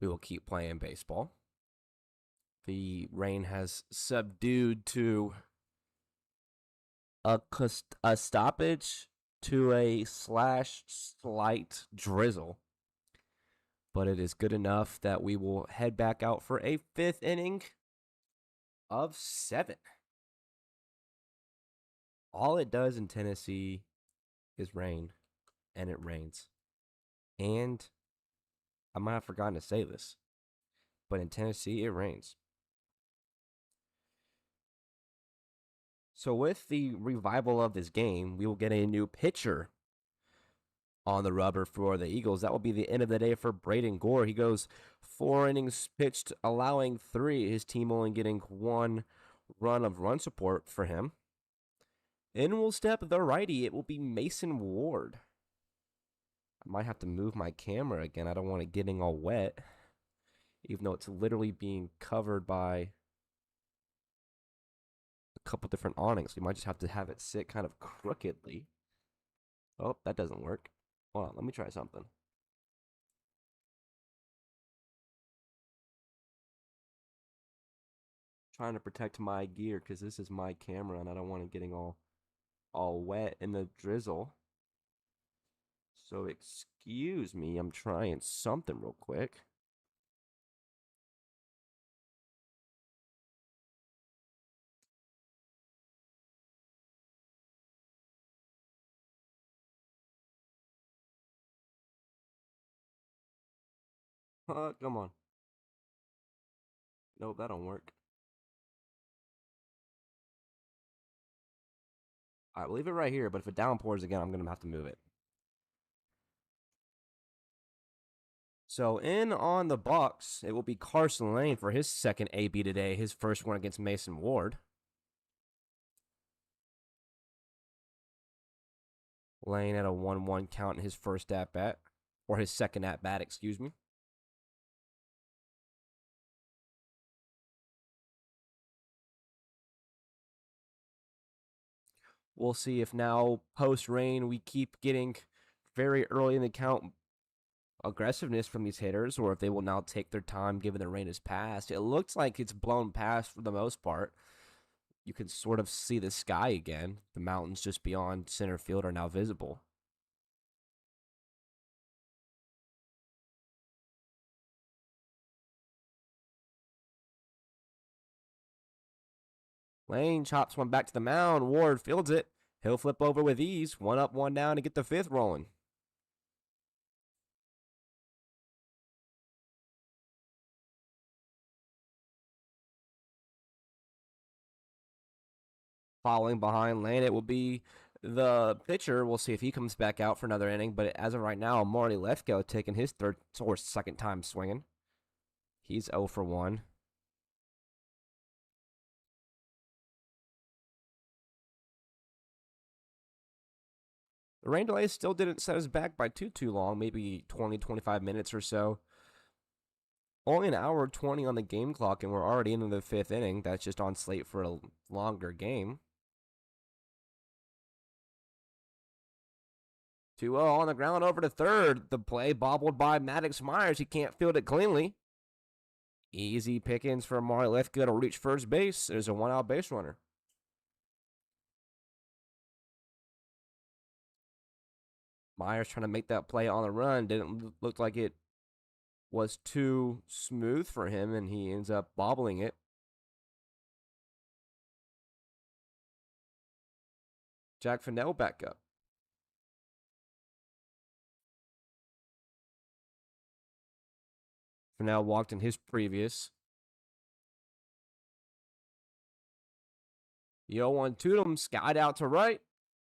we will keep playing baseball. The rain has subdued to a stoppage to a slash slight drizzle, but it is good enough that we will head back out for a fifth inning of 7. All it does in Tennessee is rain, and it rains. And I might have forgotten to say this, but in Tennessee, it rains. So, with the revival of this game, we will get a new pitcher on the rubber for the Eagles. That will be the end of the day for Braden Gore. He goes 4 innings pitched, allowing 3. His team only getting 1 run of run support for him. In will step the righty. It will be Mason Ward. I might have to move my camera again. I don't want it getting all wet, even though it's literally being covered by a couple different awnings. You might just have to have it sit kind of crookedly. Oh, that doesn't work. Hold on, let me try something. Trying to protect my gear because this is my camera and I don't want it getting all wet in the drizzle. So excuse me, I'm trying something real quick. Come on. Nope, that don't work. All right, we'll leave it right here, but if it downpours again, I'm going to have to move it. So in on the box, it will be Carson Lane for his second AB today, his first one against Mason Ward. Lane at a 1-1 count in his first at-bat, or his second at-bat, excuse me. We'll see if now, post-rain, we keep getting very early in the count aggressiveness from these hitters, or if they will now take their time given the rain has passed. It looks like it's blown past for the most part. You can sort of see the sky again. The mountains just beyond center field are now visible. Lane chops one back to the mound. Ward fields it. He'll flip over with ease. 1 up, 1 down to get the 5th rolling. Following behind Lane, it will be the pitcher. We'll see if he comes back out for another inning. But as of right now, Marty Lefko taking his third or second time swinging. He's 0 for 1. The rain delay still didn't set us back by too long, maybe 20, 25 minutes or so. Only an hour 20 on the game clock, and we're already into the 5th inning. That's just on slate for a longer game. 2-0 on the ground over to third. The play bobbled by Maddox Myers. He can't field it cleanly. Easy pickings for Marty Lefko to reach first base. There's a 1-out base runner. Myers trying to make that play on the run. Didn't look like it was too smooth for him, and he ends up bobbling it. Jack Fennell back up. Fennell walked in his previous. The 0-1 Tootum skied out to right.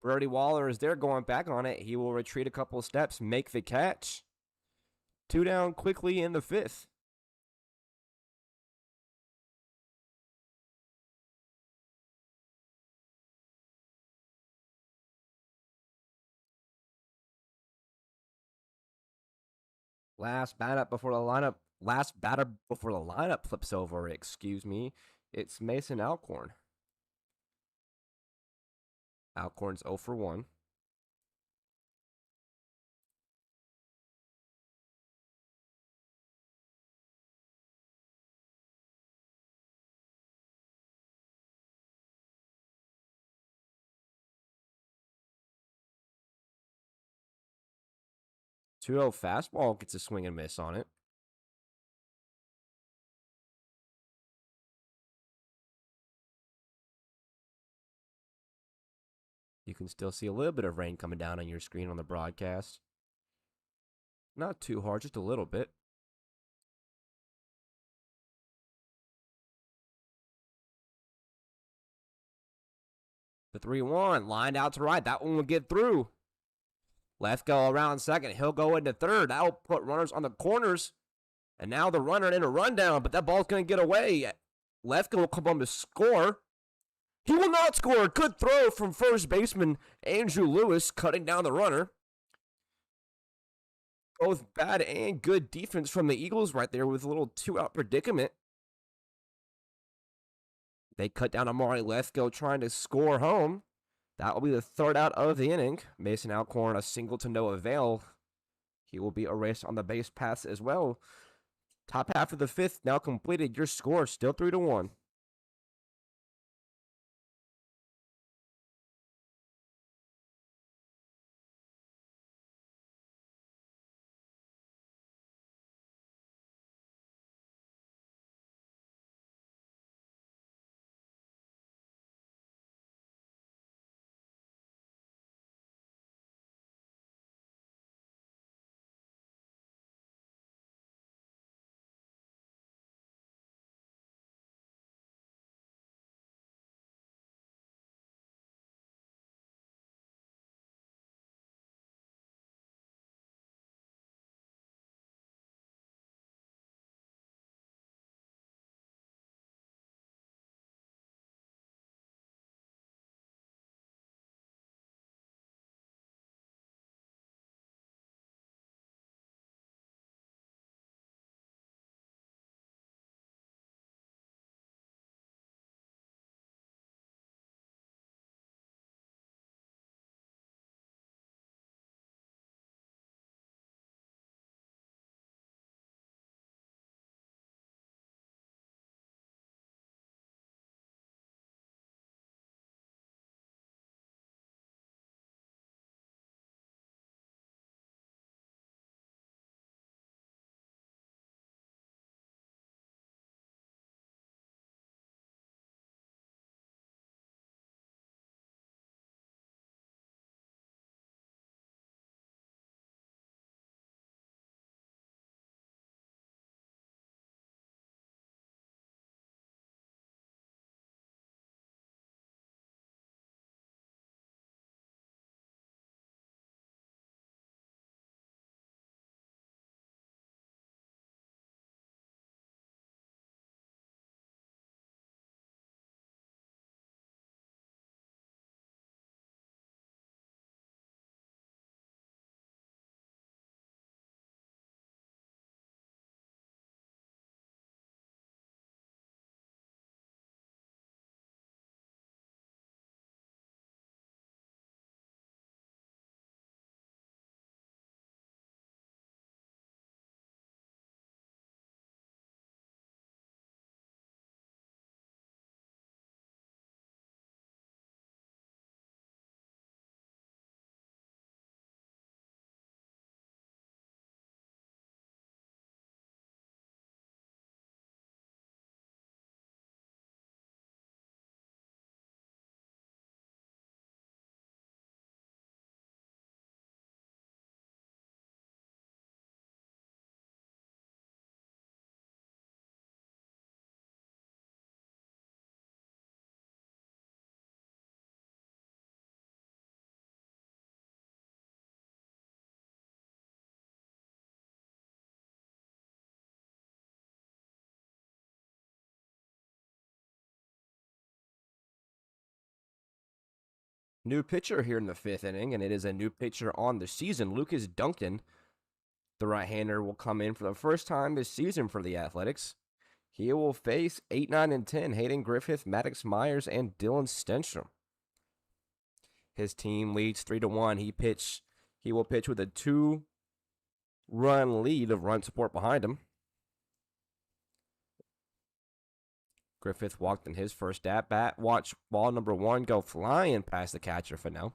Brody Waller is there going back on it. He will retreat a couple of steps, make the catch. 2 down quickly in the 5th. Last batter before the lineup flips over, excuse me. It's Mason Alcorn. Alcorn's 0 for 1. 2-0 fastball gets a swing and miss on it. You can still see a little bit of rain coming down on your screen on the broadcast. Not too hard, just a little bit. The 3-1 lined out to right. That one will get through. Left go around second. He'll go into third. That'll put runners on the corners. And now the runner in a rundown, but that ball's going to get away. Left go will come on to score. He will not score. Good throw from first baseman Andrew Lewis, cutting down the runner. Both bad and good defense from the Eagles right there with a little 2-out predicament. They cut down Amari Lethgo trying to score home. That will be the 3rd out of the inning. Mason Alcorn, a single to no avail. He will be erased on the base paths as well. Top half of the 5th now completed. Your score still 3-1. New pitcher here in the 5th inning, and it is a new pitcher on the season. Lucas Duncan, the right-hander, will come in for the first time this season for the Athletics. He will face 8, 9, and 10, Hayden Griffith, Maddox Myers, and Dylan Stenstrom. His team leads 3-1. He will pitch with a 2-run lead of run support behind him. Griffith walked in his first at-bat. Watch ball number 1 go flying past the catcher for now.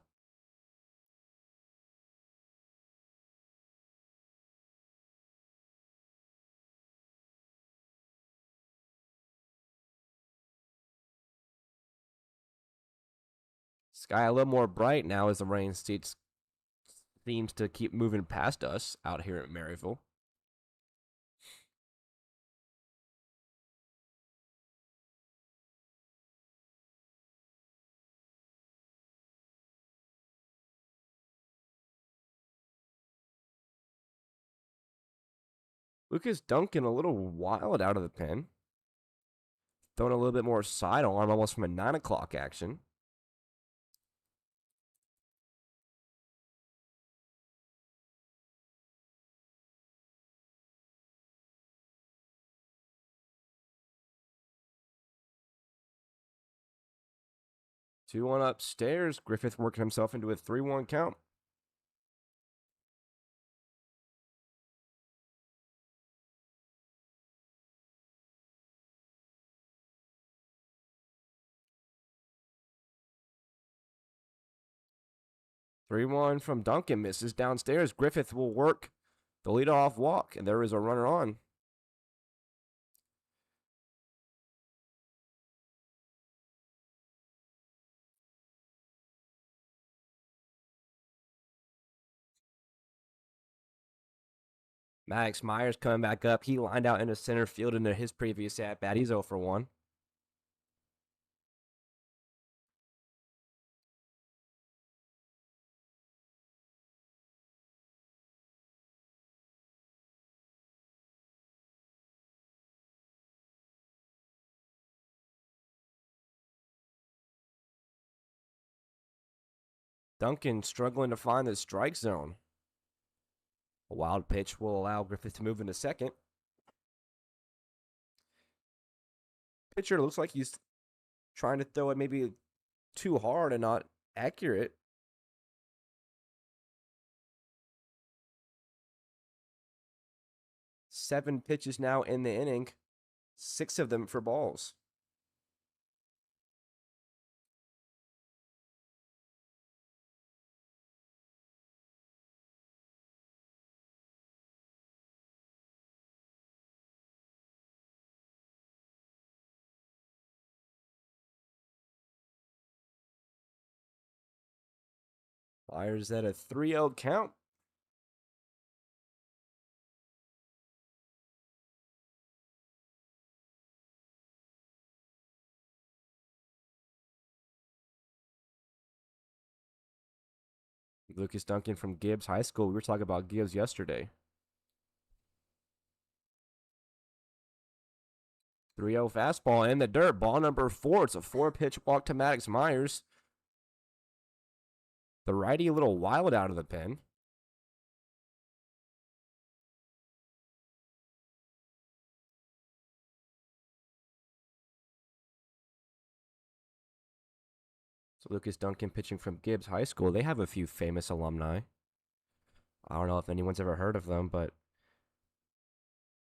Sky a little more bright now as the rain seems to keep moving past us out here at Maryville. Lucas Duncan a little wild out of the pen. Throwing a little bit more sidearm, almost from a 9 o'clock action. Two one upstairs. Griffith working himself into a 3-1 count. Three one from Duncan misses downstairs. Griffith will work the leadoff walk, and there is a runner on. Maddox Myers coming back up. He lined out into center field into his previous at bat. He's 0 for 1. Duncan struggling to find the strike zone. A wild pitch will allow Griffith to move into second. Pitcher looks like he's trying to throw it maybe too hard and not accurate. 7 pitches now in the inning, 6 of them for balls. Myers at a 3-0 count. Lucas Duncan from Gibbs High School. We were talking about Gibbs yesterday. 3-0 fastball in the dirt. Ball number 4. It's a 4-pitch walk to Maddox Myers. The righty a little wild out of the pen. So Lucas Duncan pitching from Gibbs High School. They have a few famous alumni. I don't know if anyone's ever heard of them, but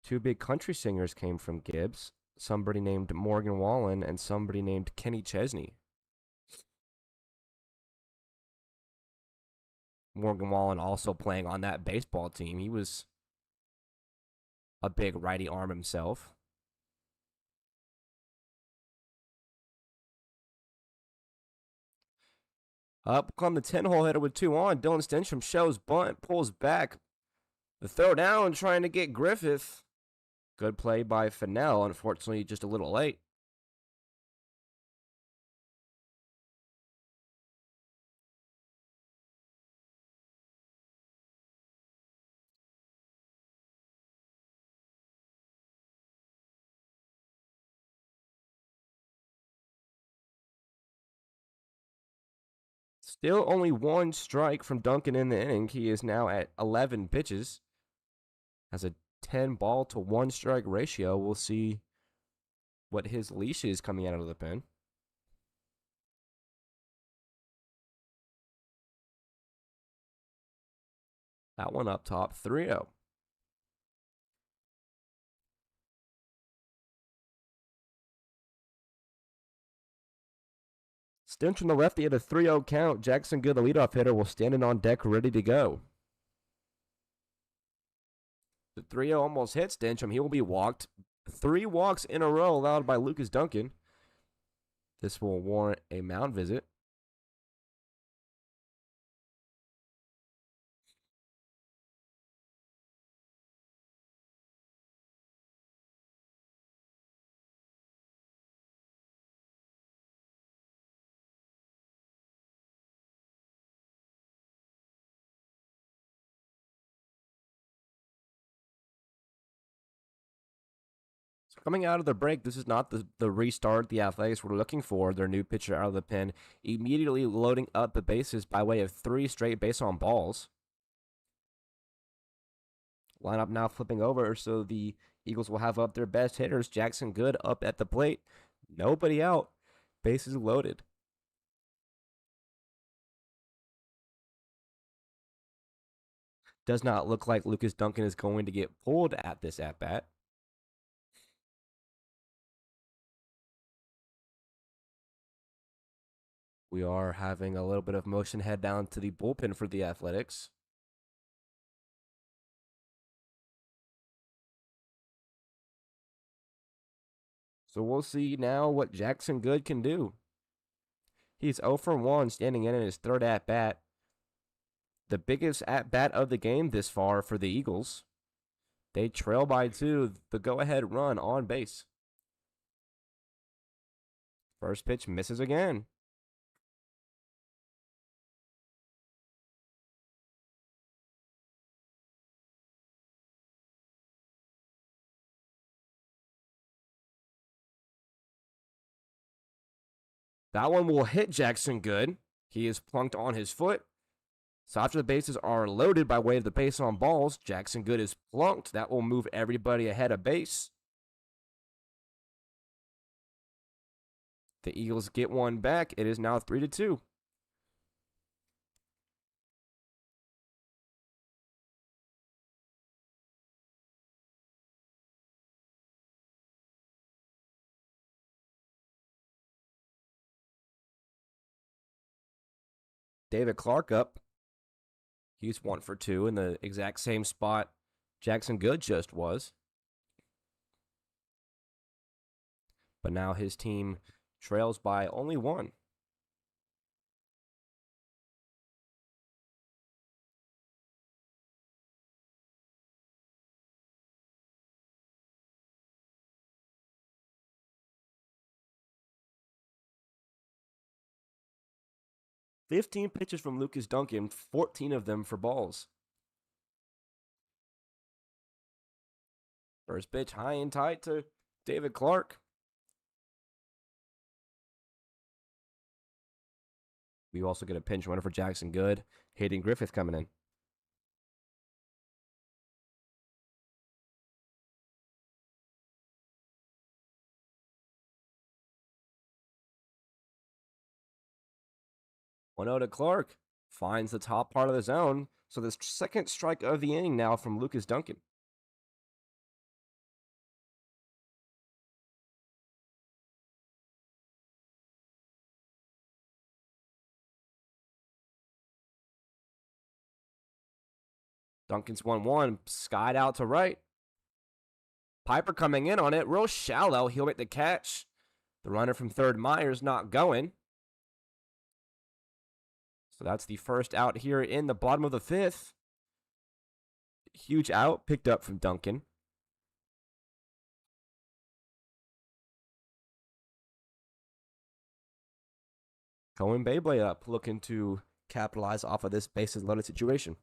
2 big country singers came from Gibbs. Somebody named Morgan Wallen and somebody named Kenny Chesney. Morgan Wallen also playing on that baseball team. He was a big righty arm himself. Up on the 10-hole hitter with 2 on. Dylan Stensham shows bunt, pulls back. The throw down, trying to get Griffith. Good play by Fennell. Unfortunately, just a little late. Still only 1 strike from Duncan in the inning. He is now at 11 pitches. Has a 10-ball to 1 strike ratio. We'll see what his leash is coming out of the pen. That one up top, 3-0. Stench from the lefty at a 3-0 count. Jackson Good, the leadoff hitter, will stand in on deck ready to go. The 3-0 almost hits Stencham. He will be walked. 3 walks in a row allowed by Lucas Duncan. This will warrant a mound visit. So coming out of the break, this is not the restart the Athletics were looking for. Their new pitcher out of the pen, immediately loading up the bases by way of 3 straight base on balls. Lineup now flipping over, so the Eagles will have up their best hitters. Jackson Good up at the plate. Nobody out. Bases loaded. Does not look like Lucas Duncan is going to get pulled at this at bat. We are having a little bit of motion head down to the bullpen for the Athletics. So we'll see now what Jackson Good can do. He's 0 for 1, standing in his third at bat. The biggest at bat of the game this far for the Eagles. They trail by 2, the go ahead run on base. First pitch misses again. That one will hit Jackson Good. He is plunked on his foot. So after the bases are loaded by way of the base on balls, Jackson Good is plunked. That will move everybody ahead of base. The Eagles get one back. It is now 3-2. David Clark up. He's 1 for 2 in the exact same spot Jackson Good just was. But now his team trails by only 1. "15 pitches from Lucas Duncan, 14 of them for balls. First pitch high and tight to David Clark. We also get a pinch runner for Jackson Good. Hayden Griffith coming in. One out to Clark. Finds the top part of the zone. So the second strike of the inning now from Lucas Duncan. Duncan's 1-1. Skied out to right. Piper coming in on it. Real shallow. He'll make the catch. The runner from third, Myers, not going. So that's the first out here in the bottom of the 5th. Huge out picked up from Duncan. Cohen Beyblade up, looking to capitalize off of this bases loaded situation.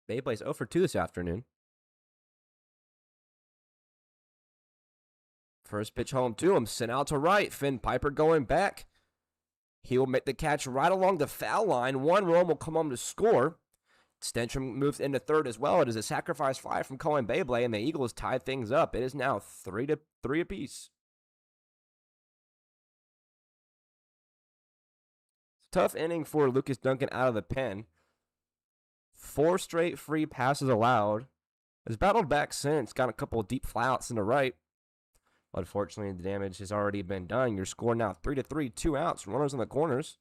Beyblade's 0 for 2 this afternoon. First pitch home to him, sent out to right. Finn Piper going back. He will make the catch right along the foul line. One run will come home to score. Stenstrom moves into third as well. It is a sacrifice fly from Cohen Beyblade, and the Eagles tied things up. It is now 3-3 apiece. Tough inning for Lucas Duncan out of the pen. 4 straight free passes allowed. Has battled back since. Got a couple of deep flyouts in the right. Unfortunately, the damage has already been done. Your score now 3-3, 2 outs, runners in the corners.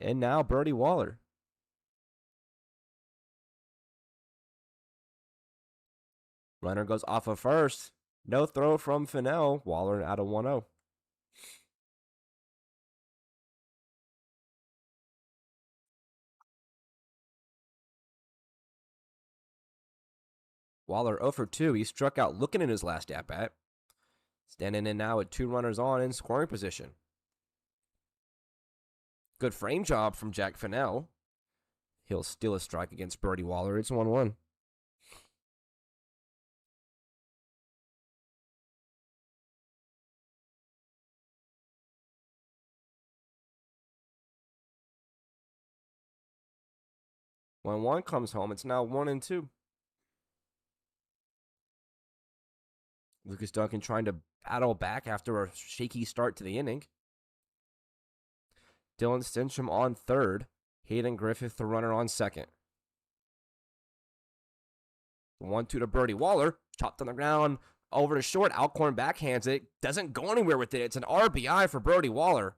And now Brody Waller. Runner goes off of first. No throw from Fennell. Waller out of 1-0. Waller 0 for 2. He struck out looking in his last at bat. Standing in now with 2 runners on in scoring position. Good frame job from Jack Fennell. He'll steal a strike against Brody Waller. It's 1-1. When one comes home, it's now 1-2. Lucas Duncan trying to battle back after a shaky start to the inning. Dylan Stenstrom on third. Hayden Griffith, the runner, on second. 1-2 to Brody Waller. Chopped on the ground. Over to short. Alcorn backhands it. Doesn't go anywhere with it. It's an RBI for Brody Waller.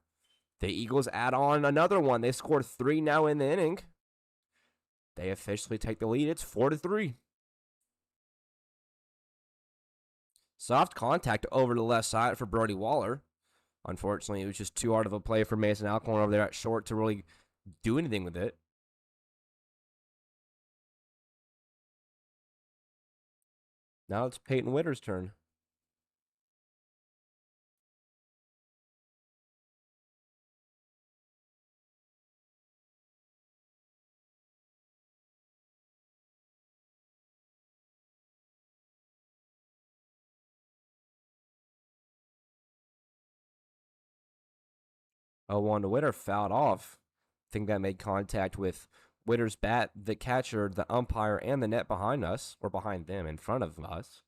The Eagles add on another one. They scored 3 now in the inning. They officially take the lead. It's 4-3. Soft contact over to the left side for Brody Waller. Unfortunately, it was just too hard of a play for Mason Alcorn over there at short to really do anything with it. Now it's Peyton Witter's turn. A 1 to Witter, fouled off. I think that made contact with Witter's bat, the catcher, the umpire, and the net behind us, or behind them, in front of us.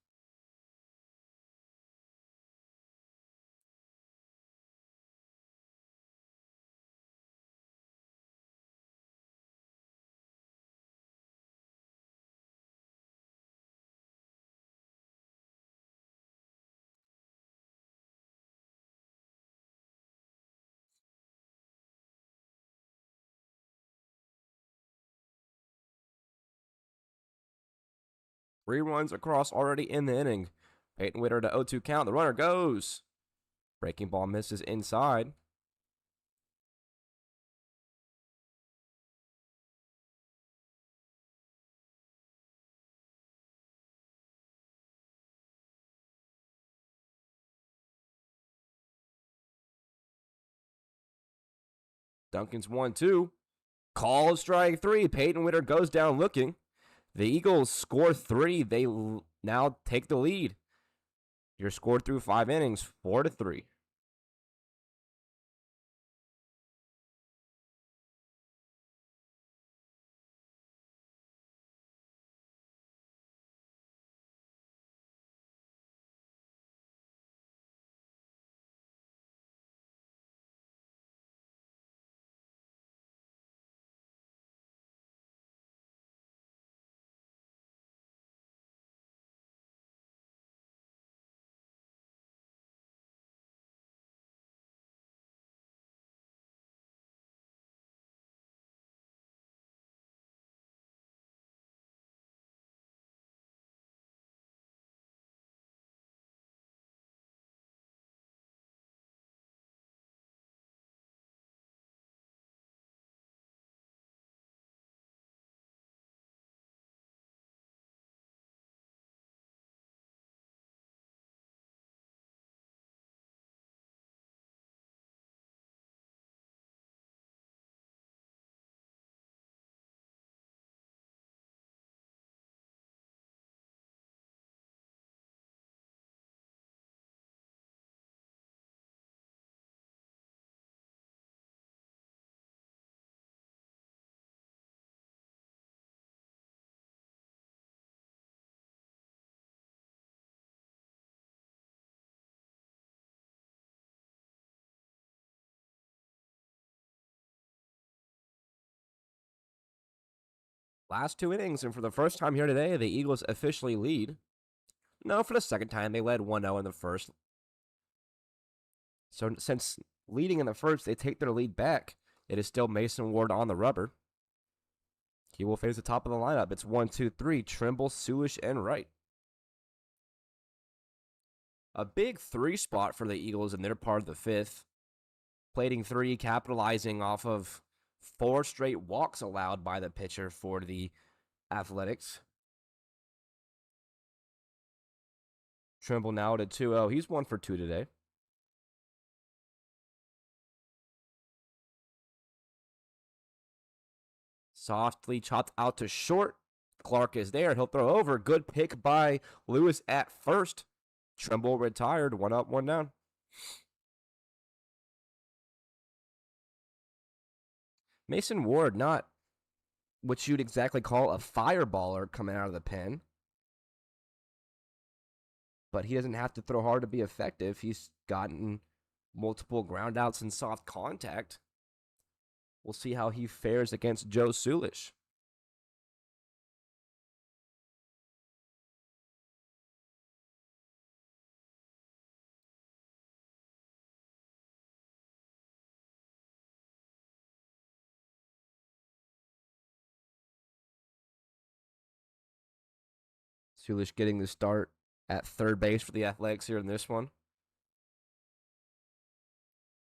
Three runs across already in the inning. Peyton Witter to 0-2 count. The runner goes. Breaking ball misses inside. Duncan's 1-2. Called strike 3. Peyton Witter goes down looking. The Eagles score 3. They now take the lead. Your score through 5 innings, 4-3. Last 2 innings, and for the first time here today, the Eagles officially lead. No, for the second time, they led 1-0 in the first. So since leading in the first, they take their lead back. It is still Mason Ward on the rubber. He will face the top of the lineup. It's 1-2-3, Trimble, Suish, and Wright. A big 3 spot for the Eagles in their part of the 5th. Plating 3, capitalizing off of 4 straight walks allowed by the pitcher for the Athletics. Trimble now at 2-0. He's 1 for 2 today. Softly chopped out to short. Clark is there. He'll throw over. Good pick by Lewis at first. Trimble retired. 1 up, 1 down. Mason Ward, not what you'd exactly call a fireballer coming out of the pen, but he doesn't have to throw hard to be effective. He's gotten multiple groundouts and soft contact. We'll see how he fares against Joe Sulish. Sulish getting the start at third base for the Athletics here in this one.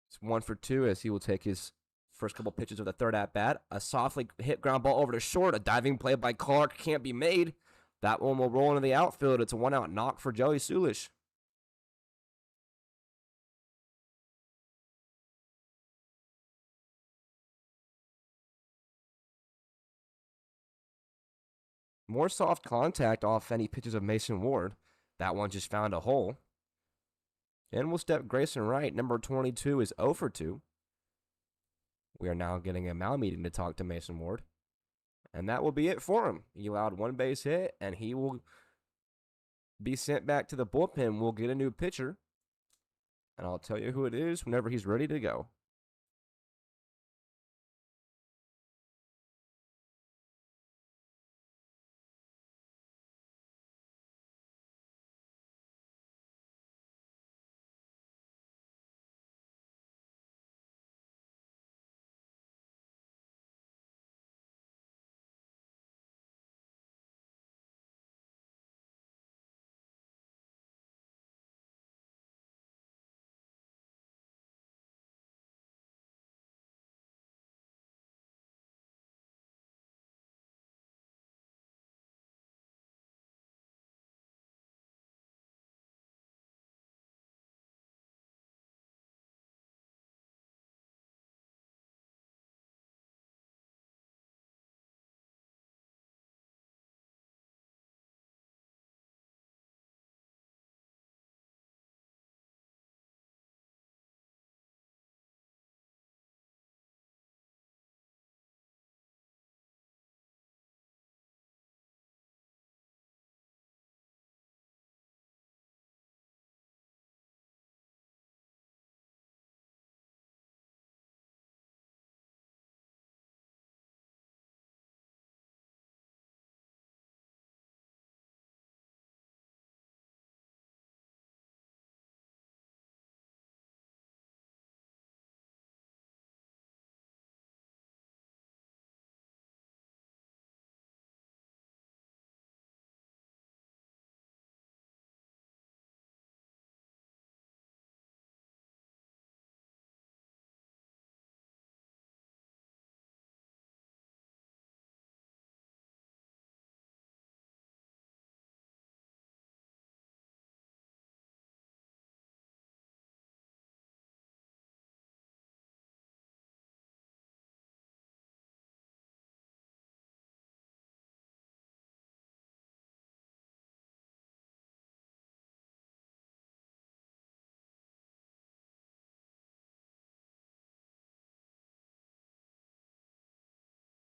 It's 1 for 2 as he will take his first couple pitches of the third at bat. A softly hit ground ball over to short. A diving play by Clark can't be made. That one will roll into the outfield. It's a 1-out knock for Joey Sulish. More soft contact off any pitches of Mason Ward. That one just found a hole. And we'll step Grayson Wright. Number 22 is 0 for 2. We are now getting a Mal meeting to talk to Mason Ward. And that will be it for him. He allowed 1 base hit, and he will be sent back to the bullpen. We'll get a new pitcher. And I'll tell you who it is whenever he's ready to go.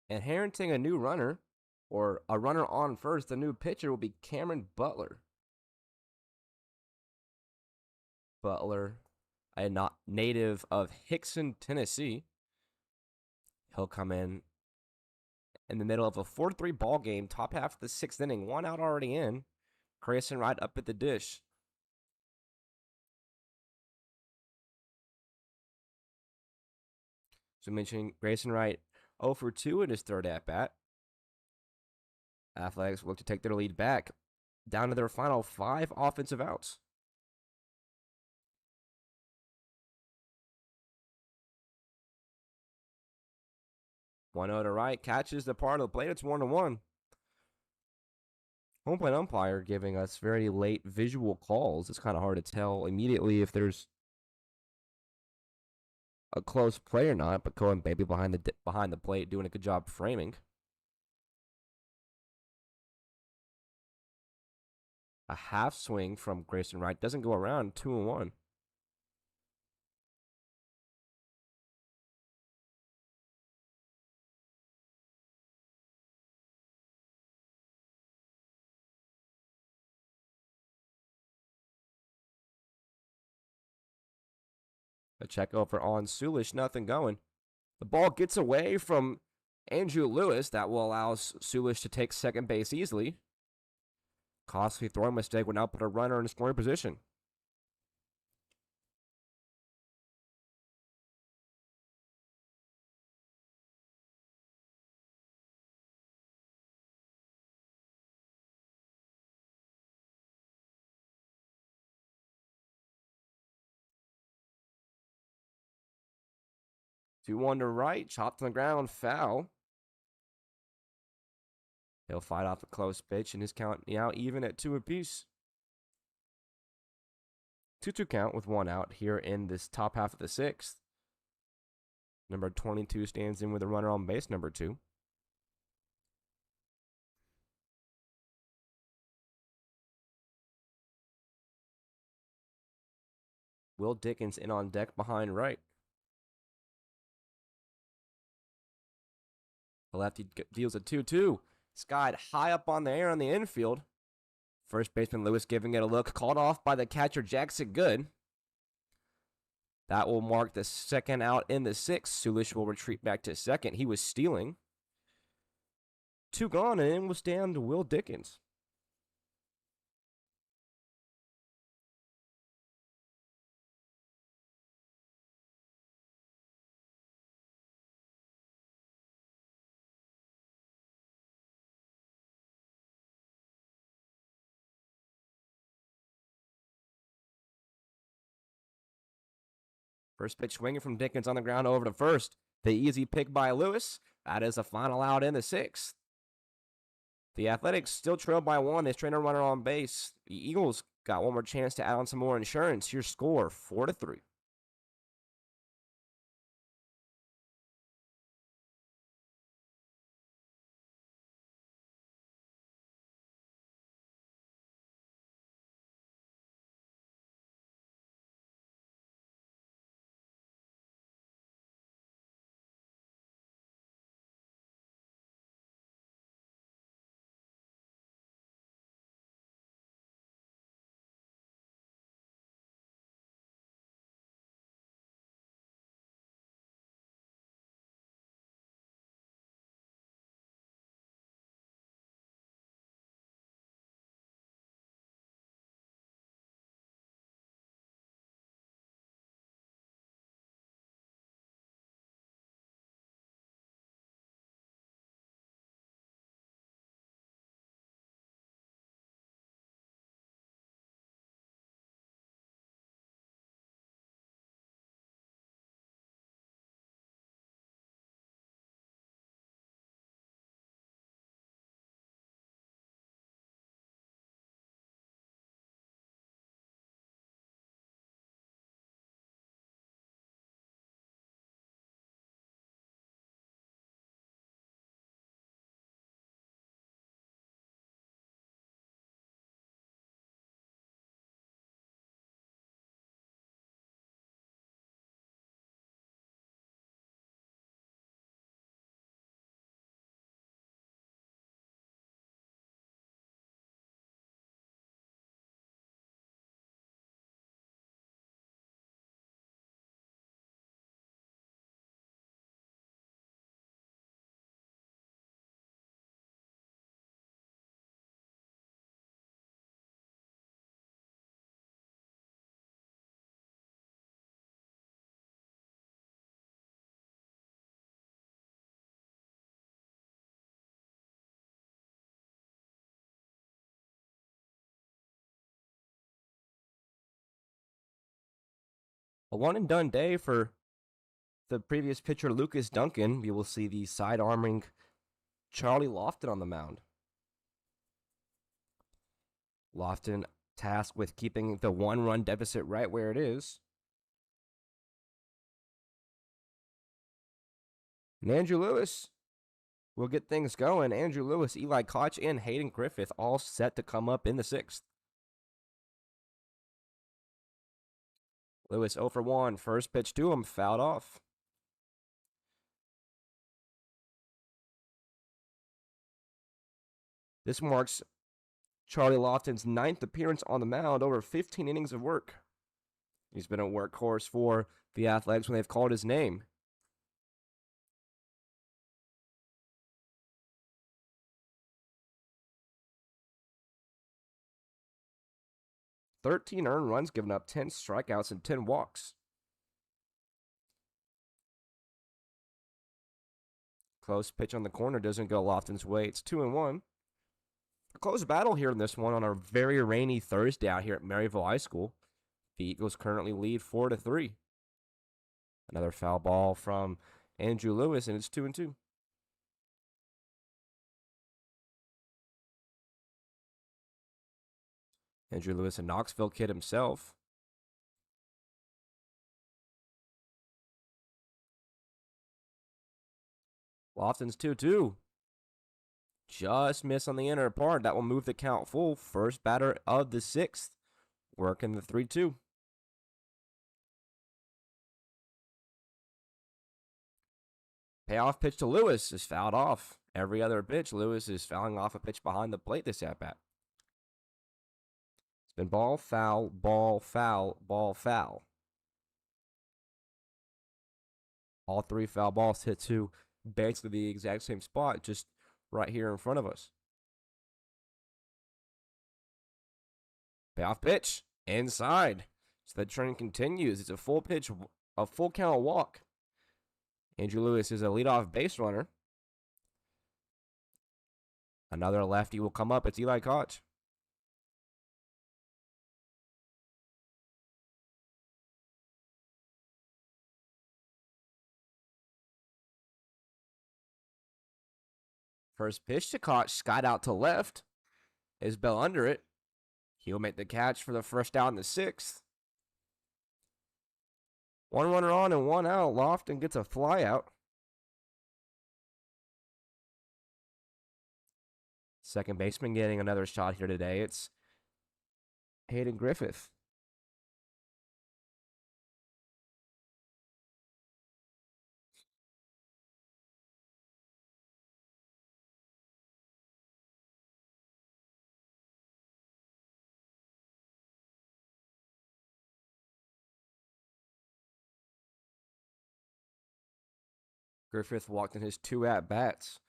Inheriting a new runner, or a runner on first, the new pitcher will be Cameron Butler. Butler, a not native of Hickson, Tennessee. He'll come in the middle of a 4-3 ball game, top half of the 6th inning, 1 out already in. Grayson Wright up at the dish. So mentioning Grayson Wright 0 for 2 in his third at bat. Athletics look to take their lead back down to their final 5 offensive outs. One out to Wright, catches the part of the plate. It's 1-1. Home plate umpire giving us very late visual calls. It's kind of hard to tell immediately if there's a close play or not, but Cohen Baby behind the plate doing a good job framing. A half swing from Grayson Wright doesn't go around. 2-1. A check over on Sulish, nothing going. The ball gets away from Andrew Lewis. That will allow Sulish to take second base easily. Costly throwing mistake would now put a runner in scoring position. Two one to right, chopped on the ground, foul. He'll fight off a close pitch, and his count now even at 2 apiece. 2-2 count with 1 out here in this top half of the 6th. Number 22 stands in with a runner on base, number 2. Will Dickens in on deck behind right. The lefty deals a 2-2. Skied high up on the air on the infield. First baseman Lewis giving it a look. Called off by the catcher Jackson Good. That will mark the second out in the 6th. Sulish will retreat back to second. He was stealing. 2 gone, and in will stand Will Dickens. First pitch swinging from Dickens on the ground over to first. The easy pick by Lewis. That is the final out in the 6th. The Athletics still trail by 1. They straight a runner on base. The Eagles got one more chance to add on some more insurance. Your score, 4-3. A one and done day for the previous pitcher, Lucas Duncan. We will see the side arming Charlie Lofton on the mound. Lofton tasked with keeping the 1-run deficit right where it is. And Andrew Lewis will get things going. Andrew Lewis, Eli Koch, and Hayden Griffith all set to come up in the 6th. Lewis 0 for 1. First pitch to him, fouled off. This marks Charlie Lofton's 9th appearance on the mound, over 15 innings of work. He's been a workhorse for the Athletics when they've called his name. "13 earned runs given up, 10 strikeouts, and 10 walks. Close pitch on the corner doesn't go Lofton's way. It's 2-1. A close battle here in this one on a very rainy Thursday out here at Maryville High School. The Eagles currently lead 4-3. Another foul ball from Andrew Lewis, and it's 2-2. Andrew Lewis, a Knoxville kid himself. Lofton's 2-2. Just miss on the inner part. That will move the count full. First batter of the 6th. Working the 3-2. Payoff pitch to Lewis is fouled off. Every other pitch, Lewis is fouling off a pitch behind the plate this at-bat. It's been ball, foul, ball, foul, ball, foul. All 3 foul balls hit to basically the exact same spot, just right here in front of us. Payoff pitch, inside. So the trend continues. It's a full pitch, a full count walk. Andrew Lewis is a leadoff base runner. Another lefty will come up. It's Eli Koch. First pitch to Koch, skied out to left. Isbell under it. He'll make the catch for the first down in the 6th. 1 runner on and 1 out. Lofton gets a fly out. Second baseman getting another shot here today. It's Hayden Griffith. Griffith walked in his 2 at-bats.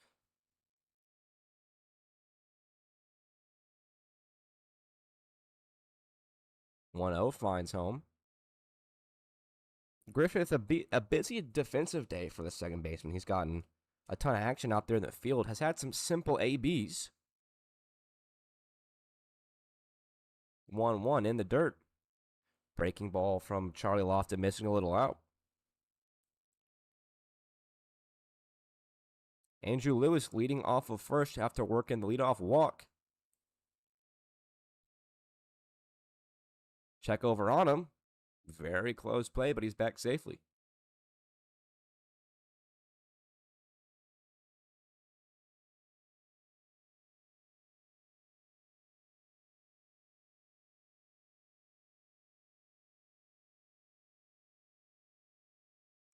1-0 finds home. Griffith, a busy defensive day for the second baseman. He's gotten a ton of action out there in the field. Has had some simple ABs. 1-1 in the dirt. Breaking ball from Charlie Lofton, missing a little out. Andrew Lewis leading off of first after working the leadoff walk. Check over on him. Very close play, but he's back safely.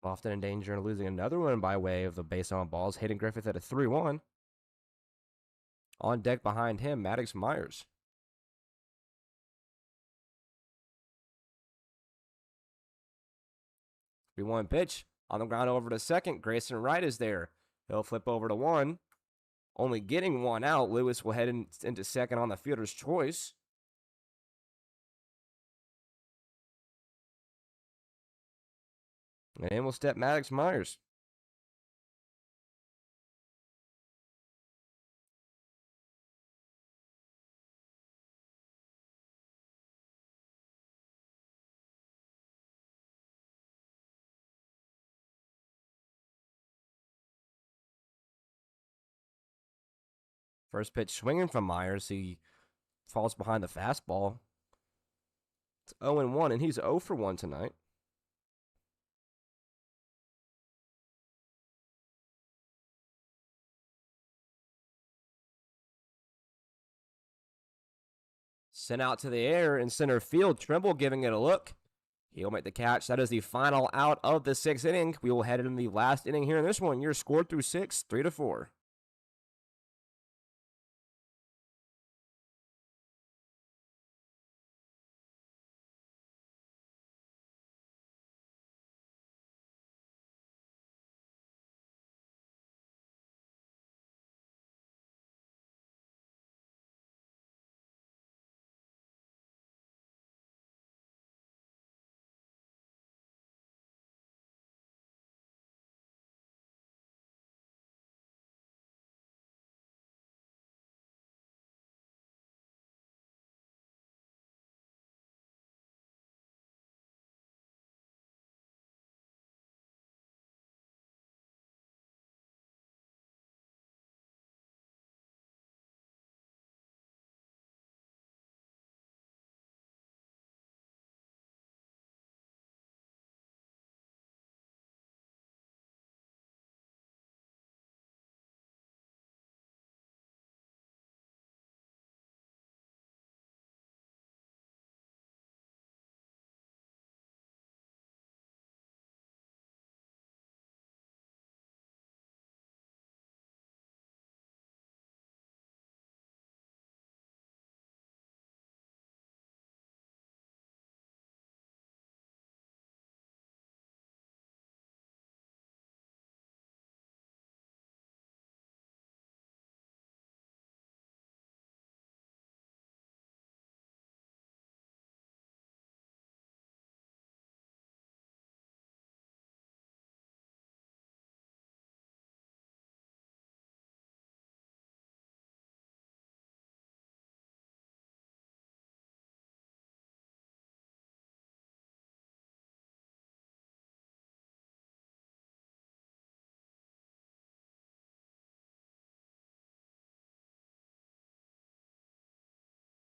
Lofton in danger of losing another one by way of the base on balls. Hayden Griffith at a 3-1. On deck behind him, Maddox Myers. 3-1 pitch on the ground over to second. Grayson Wright is there. He'll flip over to 1. Only getting 1 out. Lewis will head into second on the fielder's choice. And in will step Maddox Myers. First pitch swinging from Myers. He falls behind the fastball. It's 0-1, and he's 0 for 1 tonight. Sent out to the air in center field. Trimble giving it a look. He'll make the catch. That is the final out of the sixth inning. We will head into the last inning here in this one. Your score through 6, 3-4.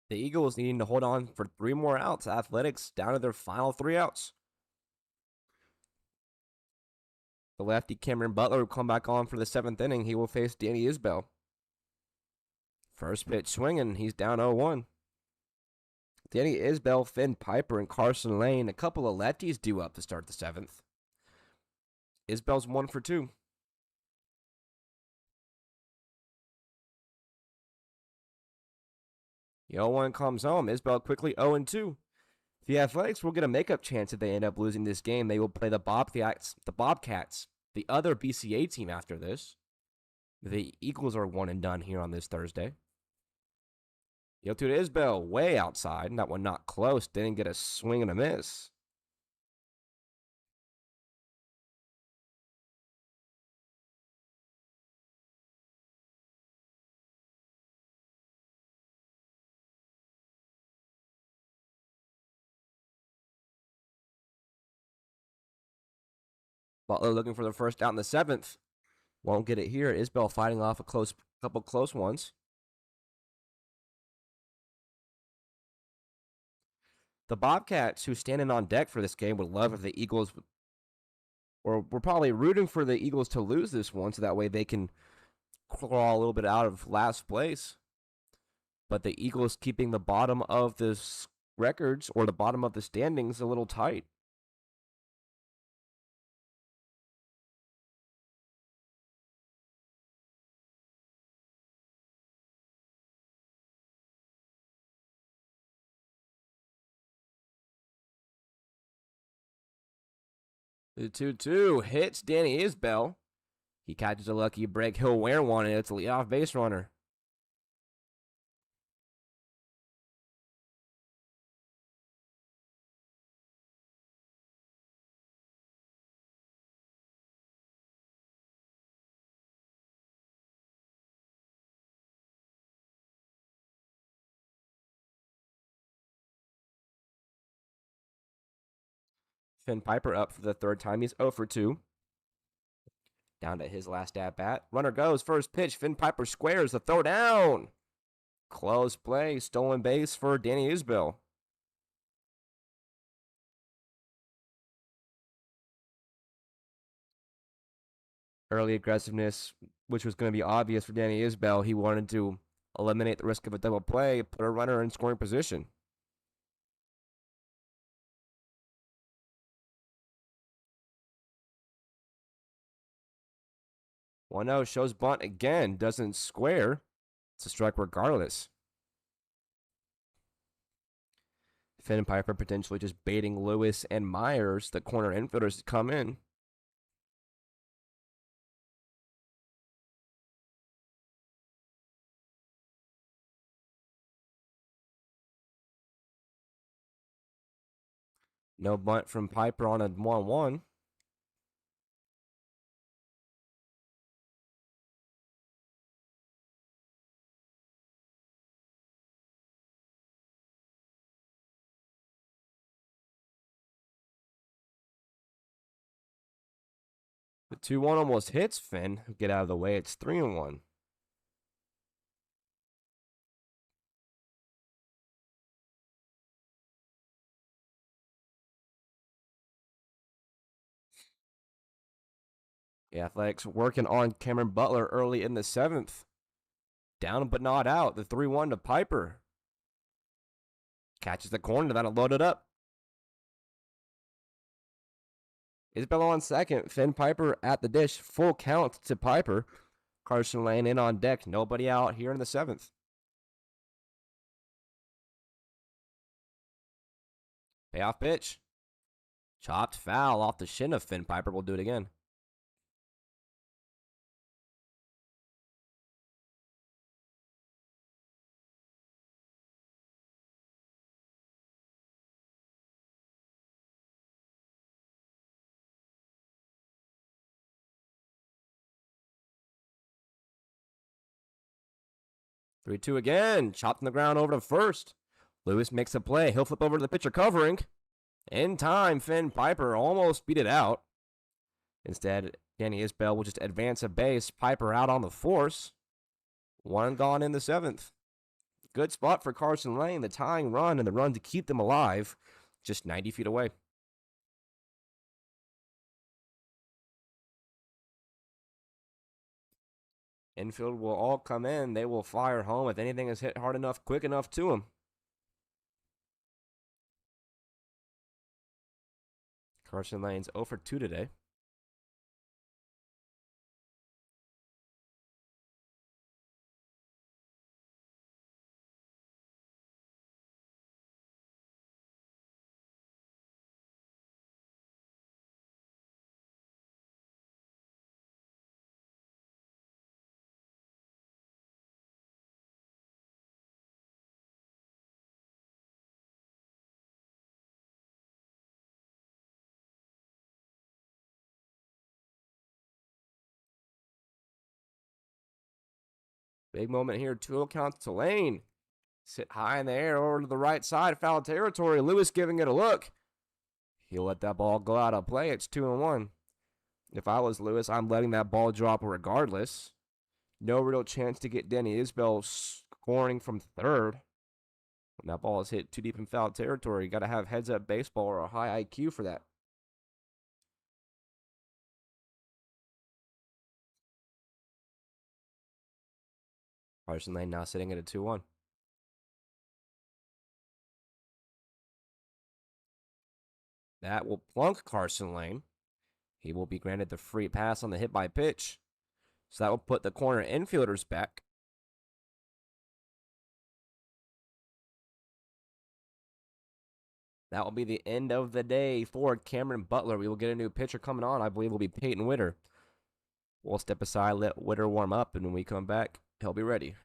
The Eagles needing to hold on for 3 more outs. Athletics down to their final 3 outs. The lefty Cameron Butler will come back on for the 7th inning. He will face Danny Isbell. First pitch swinging. He's down 0-1. Danny Isbell, Finn Piper, and Carson Lane. A couple of lefties due up to start the 7th. Isbell's 1 for 2. The 0-1 comes home. Isbell quickly 0-2. The Athletics will get a makeup chance if they end up losing this game. They will play the Bobcats, the other BCA team after this. The Eagles are 1 and done here on this Thursday. The 0-2 to Isbell, way outside. That one not close. Didn't get a swing and a miss. Butler looking for the first out in the 7th. Won't get it here. Isbell fighting off a couple close ones. The Bobcats, who's standing on deck for this game, would love if the Eagles, or we're probably rooting for the Eagles to lose this one so that way they can crawl a little bit out of last place. But the Eagles keeping the bottom of the records or the bottom of the standings a little tight. The 2-2 hits Danny Isbell. He catches a lucky break. He'll wear one, and it's a leadoff base runner. Finn Piper up for the 3rd time. He's 0 for 2. Down to his last at bat. Runner goes. First pitch. Finn Piper squares the throw down. Close play. Stolen base for Danny Isbell. Early aggressiveness, which was going to be obvious for Danny Isbell. He wanted to eliminate the risk of a double play, put a runner in scoring position. 1-0 shows bunt again. Doesn't square. It's a strike regardless. Finn and Piper potentially just baiting Lewis and Myers, the corner infielders, to come in. No bunt from Piper on a 1-1. The 2-1 almost hits Finn. Get out of the way. It's 3-1. The Athletics working on Cameron Butler early in the 7th. Down but not out. The 3-1 to Piper. Catches the corner. That'll load it up. Isbell on second. Finn Piper at the dish. Full count to Piper. Carson Lane in on deck. Nobody out here in the 7th. Payoff pitch. Chopped foul off the shin of Finn Piper. We'll do it again. Three, 2 again. Chopped in the ground over to first. Lewis makes a play. He'll flip over to the pitcher covering. In time, Finn Piper almost beat it out. Instead, Danny Isbell will just advance a base. Piper out on the force. One gone in the 7th. Good spot for Carson Lane. The tying run and the run to keep them alive. Just 90 feet away. Infield will all come in. They will fire home if anything is hit hard enough, quick enough to them. Carson Lane's 0 for 2 today. Big moment here. 2-0 count to Lane. Sit high in the air over to the right side. Foul territory. Lewis giving it a look. He'll let that ball go out of play. It's 2-1. If I was Lewis, I'm letting that ball drop regardless. No real chance to get Danny Isbell scoring from third. When that ball is hit too deep in foul territory, you got to have heads-up baseball or a high IQ for that. Carson Lane now sitting at a 2-1. That will plunk Carson Lane. He will be granted the free pass on the hit by pitch. So that will put the corner infielders back. That will be the end of the day for Cameron Butler. We will get a new pitcher coming on. I believe it will be Peyton Witter. We'll step aside, let Witter warm up, and when we come back, he'll be ready.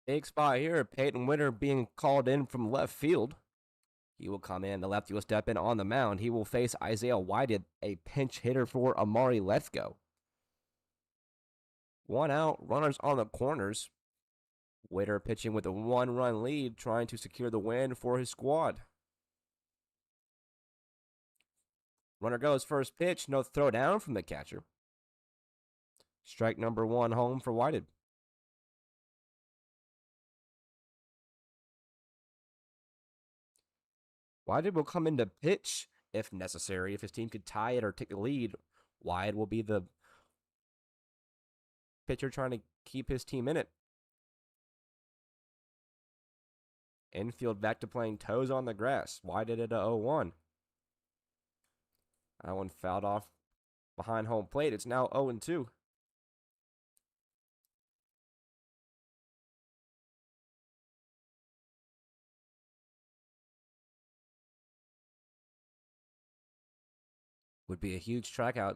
Big spot here. Peyton Winter being called in from left field. He will come in. The lefty will step in on the mound. He will face Isaiah Whited, a pinch hitter for Amari Lethgo. 1 out, runners on the corners. Witter pitching with a 1-run lead, trying to secure the win for his squad. Runner goes first pitch, no throw down from the catcher. Strike number 1 home for Whited. Whited will come in to pitch if necessary. If his team could tie it or take the lead, White will be the pitcher trying to keep his team in it. Infield back to playing toes on the grass. Whited at a 0-1. That one fouled off behind home plate. It's now 0-2. Would be a huge strikeout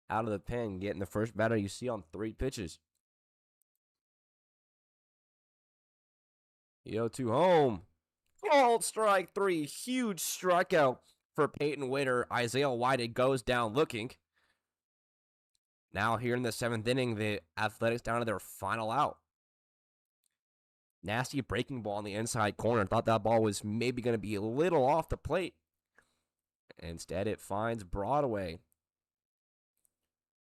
out of the pen, getting the first batter you see on 3 pitches. The 0-2 home. Called strike 3. Huge strikeout for Peyton Witter. Isaiah Whited goes down looking. Now here in the 7th inning, the Athletics down to their final out. Nasty breaking ball on the inside corner. Thought that ball was maybe going to be a little off the plate. Instead, it finds Broadway.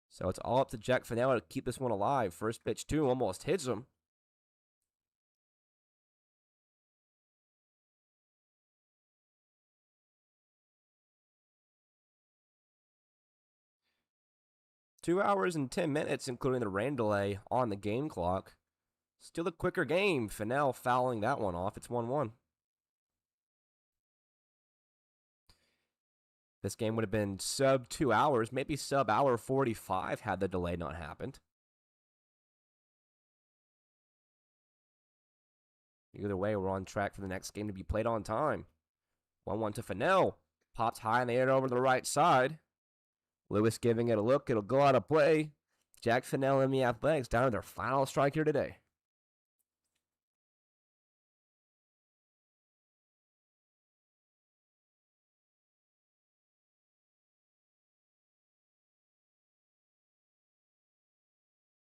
So it's all up to Jack Fennell to keep this one alive. First pitch, 2, almost hits him. Two hours and 10 minutes, including the rain delay on the game clock. Still a quicker game. Fennell fouling that one off. It's 1-1. This game would have been sub 2 hours, maybe sub hour 45 had the delay not happened. Either way, we're on track for the next game to be played on time. 1-1 to Fennell. Pops high in the air over to the right side. Lewis giving it a look. It'll go out of play. Jack Fennell and the Athletics down to their final strike here today.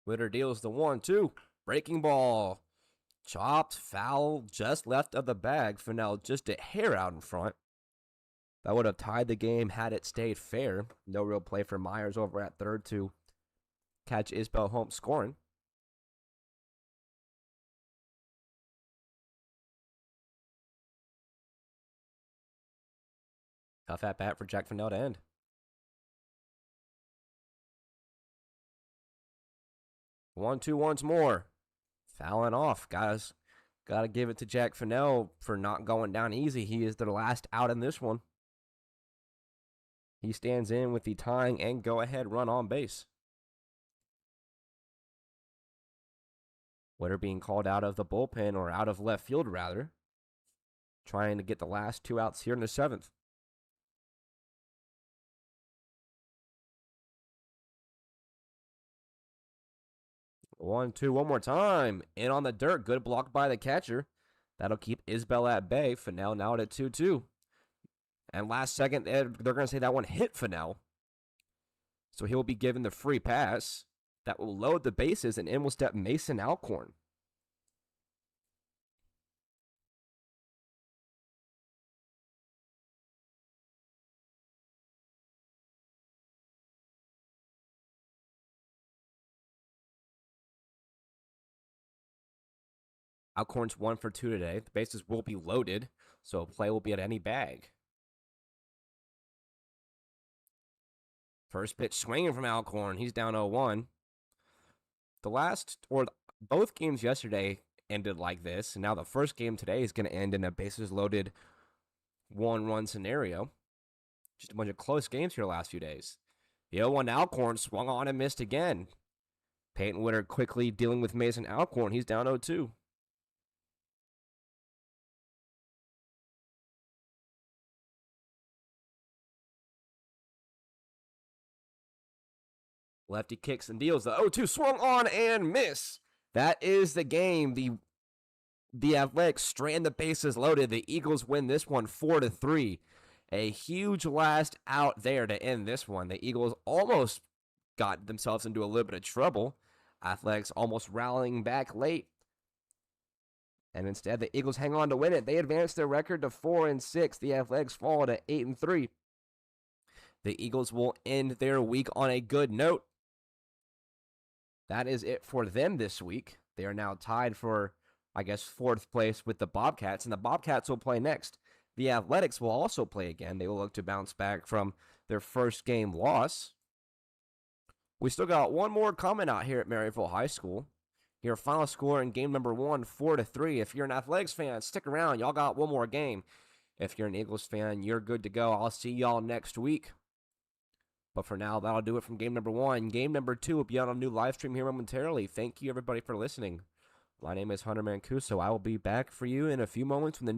Witter deals the 1-2. Breaking ball. Chopped, foul, just left of the bag. Fennell just a hair out in front. That would have tied the game had it stayed fair. No real play for Myers over at third to catch Isbell home scoring. Tough at bat for Jack Fennell to end. 1-2 once more. Fouling off, guys. Got to give it to Jack Fennell for not going down easy. He is their last out in this one. He stands in with the tying and go-ahead run on base. Witter being called out of the bullpen, or out of left field, rather. Trying to get the last 2 outs here in the 7th. One more time. In on the dirt. Good block by the catcher. That'll keep Isbell at bay. Fennell now at 2-2. And last second, they're going to say that one hit Fennell. So he'll be given the free pass. That will load the bases, and in will step Mason Alcorn. Alcorn's 1 for 2 today. The bases will be loaded, so play will be at any bag. First pitch swinging from Alcorn. He's down 0-1. Both games yesterday ended like this, and now the first game today is going to end in a bases loaded 1-run scenario. Just a bunch of close games here the last few days. The 0-1 Alcorn swung on and missed again. Peyton Witter quickly dealing with Mason Alcorn. He's down 0-2. Lefty kicks and deals. The 0-2 swung on and miss. That is the game. The The Athletics strand the bases loaded. The Eagles win this one 4-3. A huge last out there to end this one. The Eagles almost got themselves into a little bit of trouble. Athletics almost rallying back late. And instead, the Eagles hang on to win it. They advance their record to 4-6. The Athletics fall to 8-3. The Eagles will end their week on a good note. That is it for them this week. They are now tied for, I guess, fourth place with the Bobcats, and the Bobcats will play next. The Athletics will also play again. They will look to bounce back from their first game loss. We still got one more coming out here at Maryville High School. Your final score in game number 1, 4-3. If you're an Athletics fan, stick around. Y'all got one more game. If you're an Eagles fan, you're good to go. I'll see y'all next week. But for now, that'll do it from game number 1. Game number 2 will be on a new live stream here momentarily. Thank you, everybody, for listening. My name is Hunter Mancuso. I will be back for you in a few moments when the new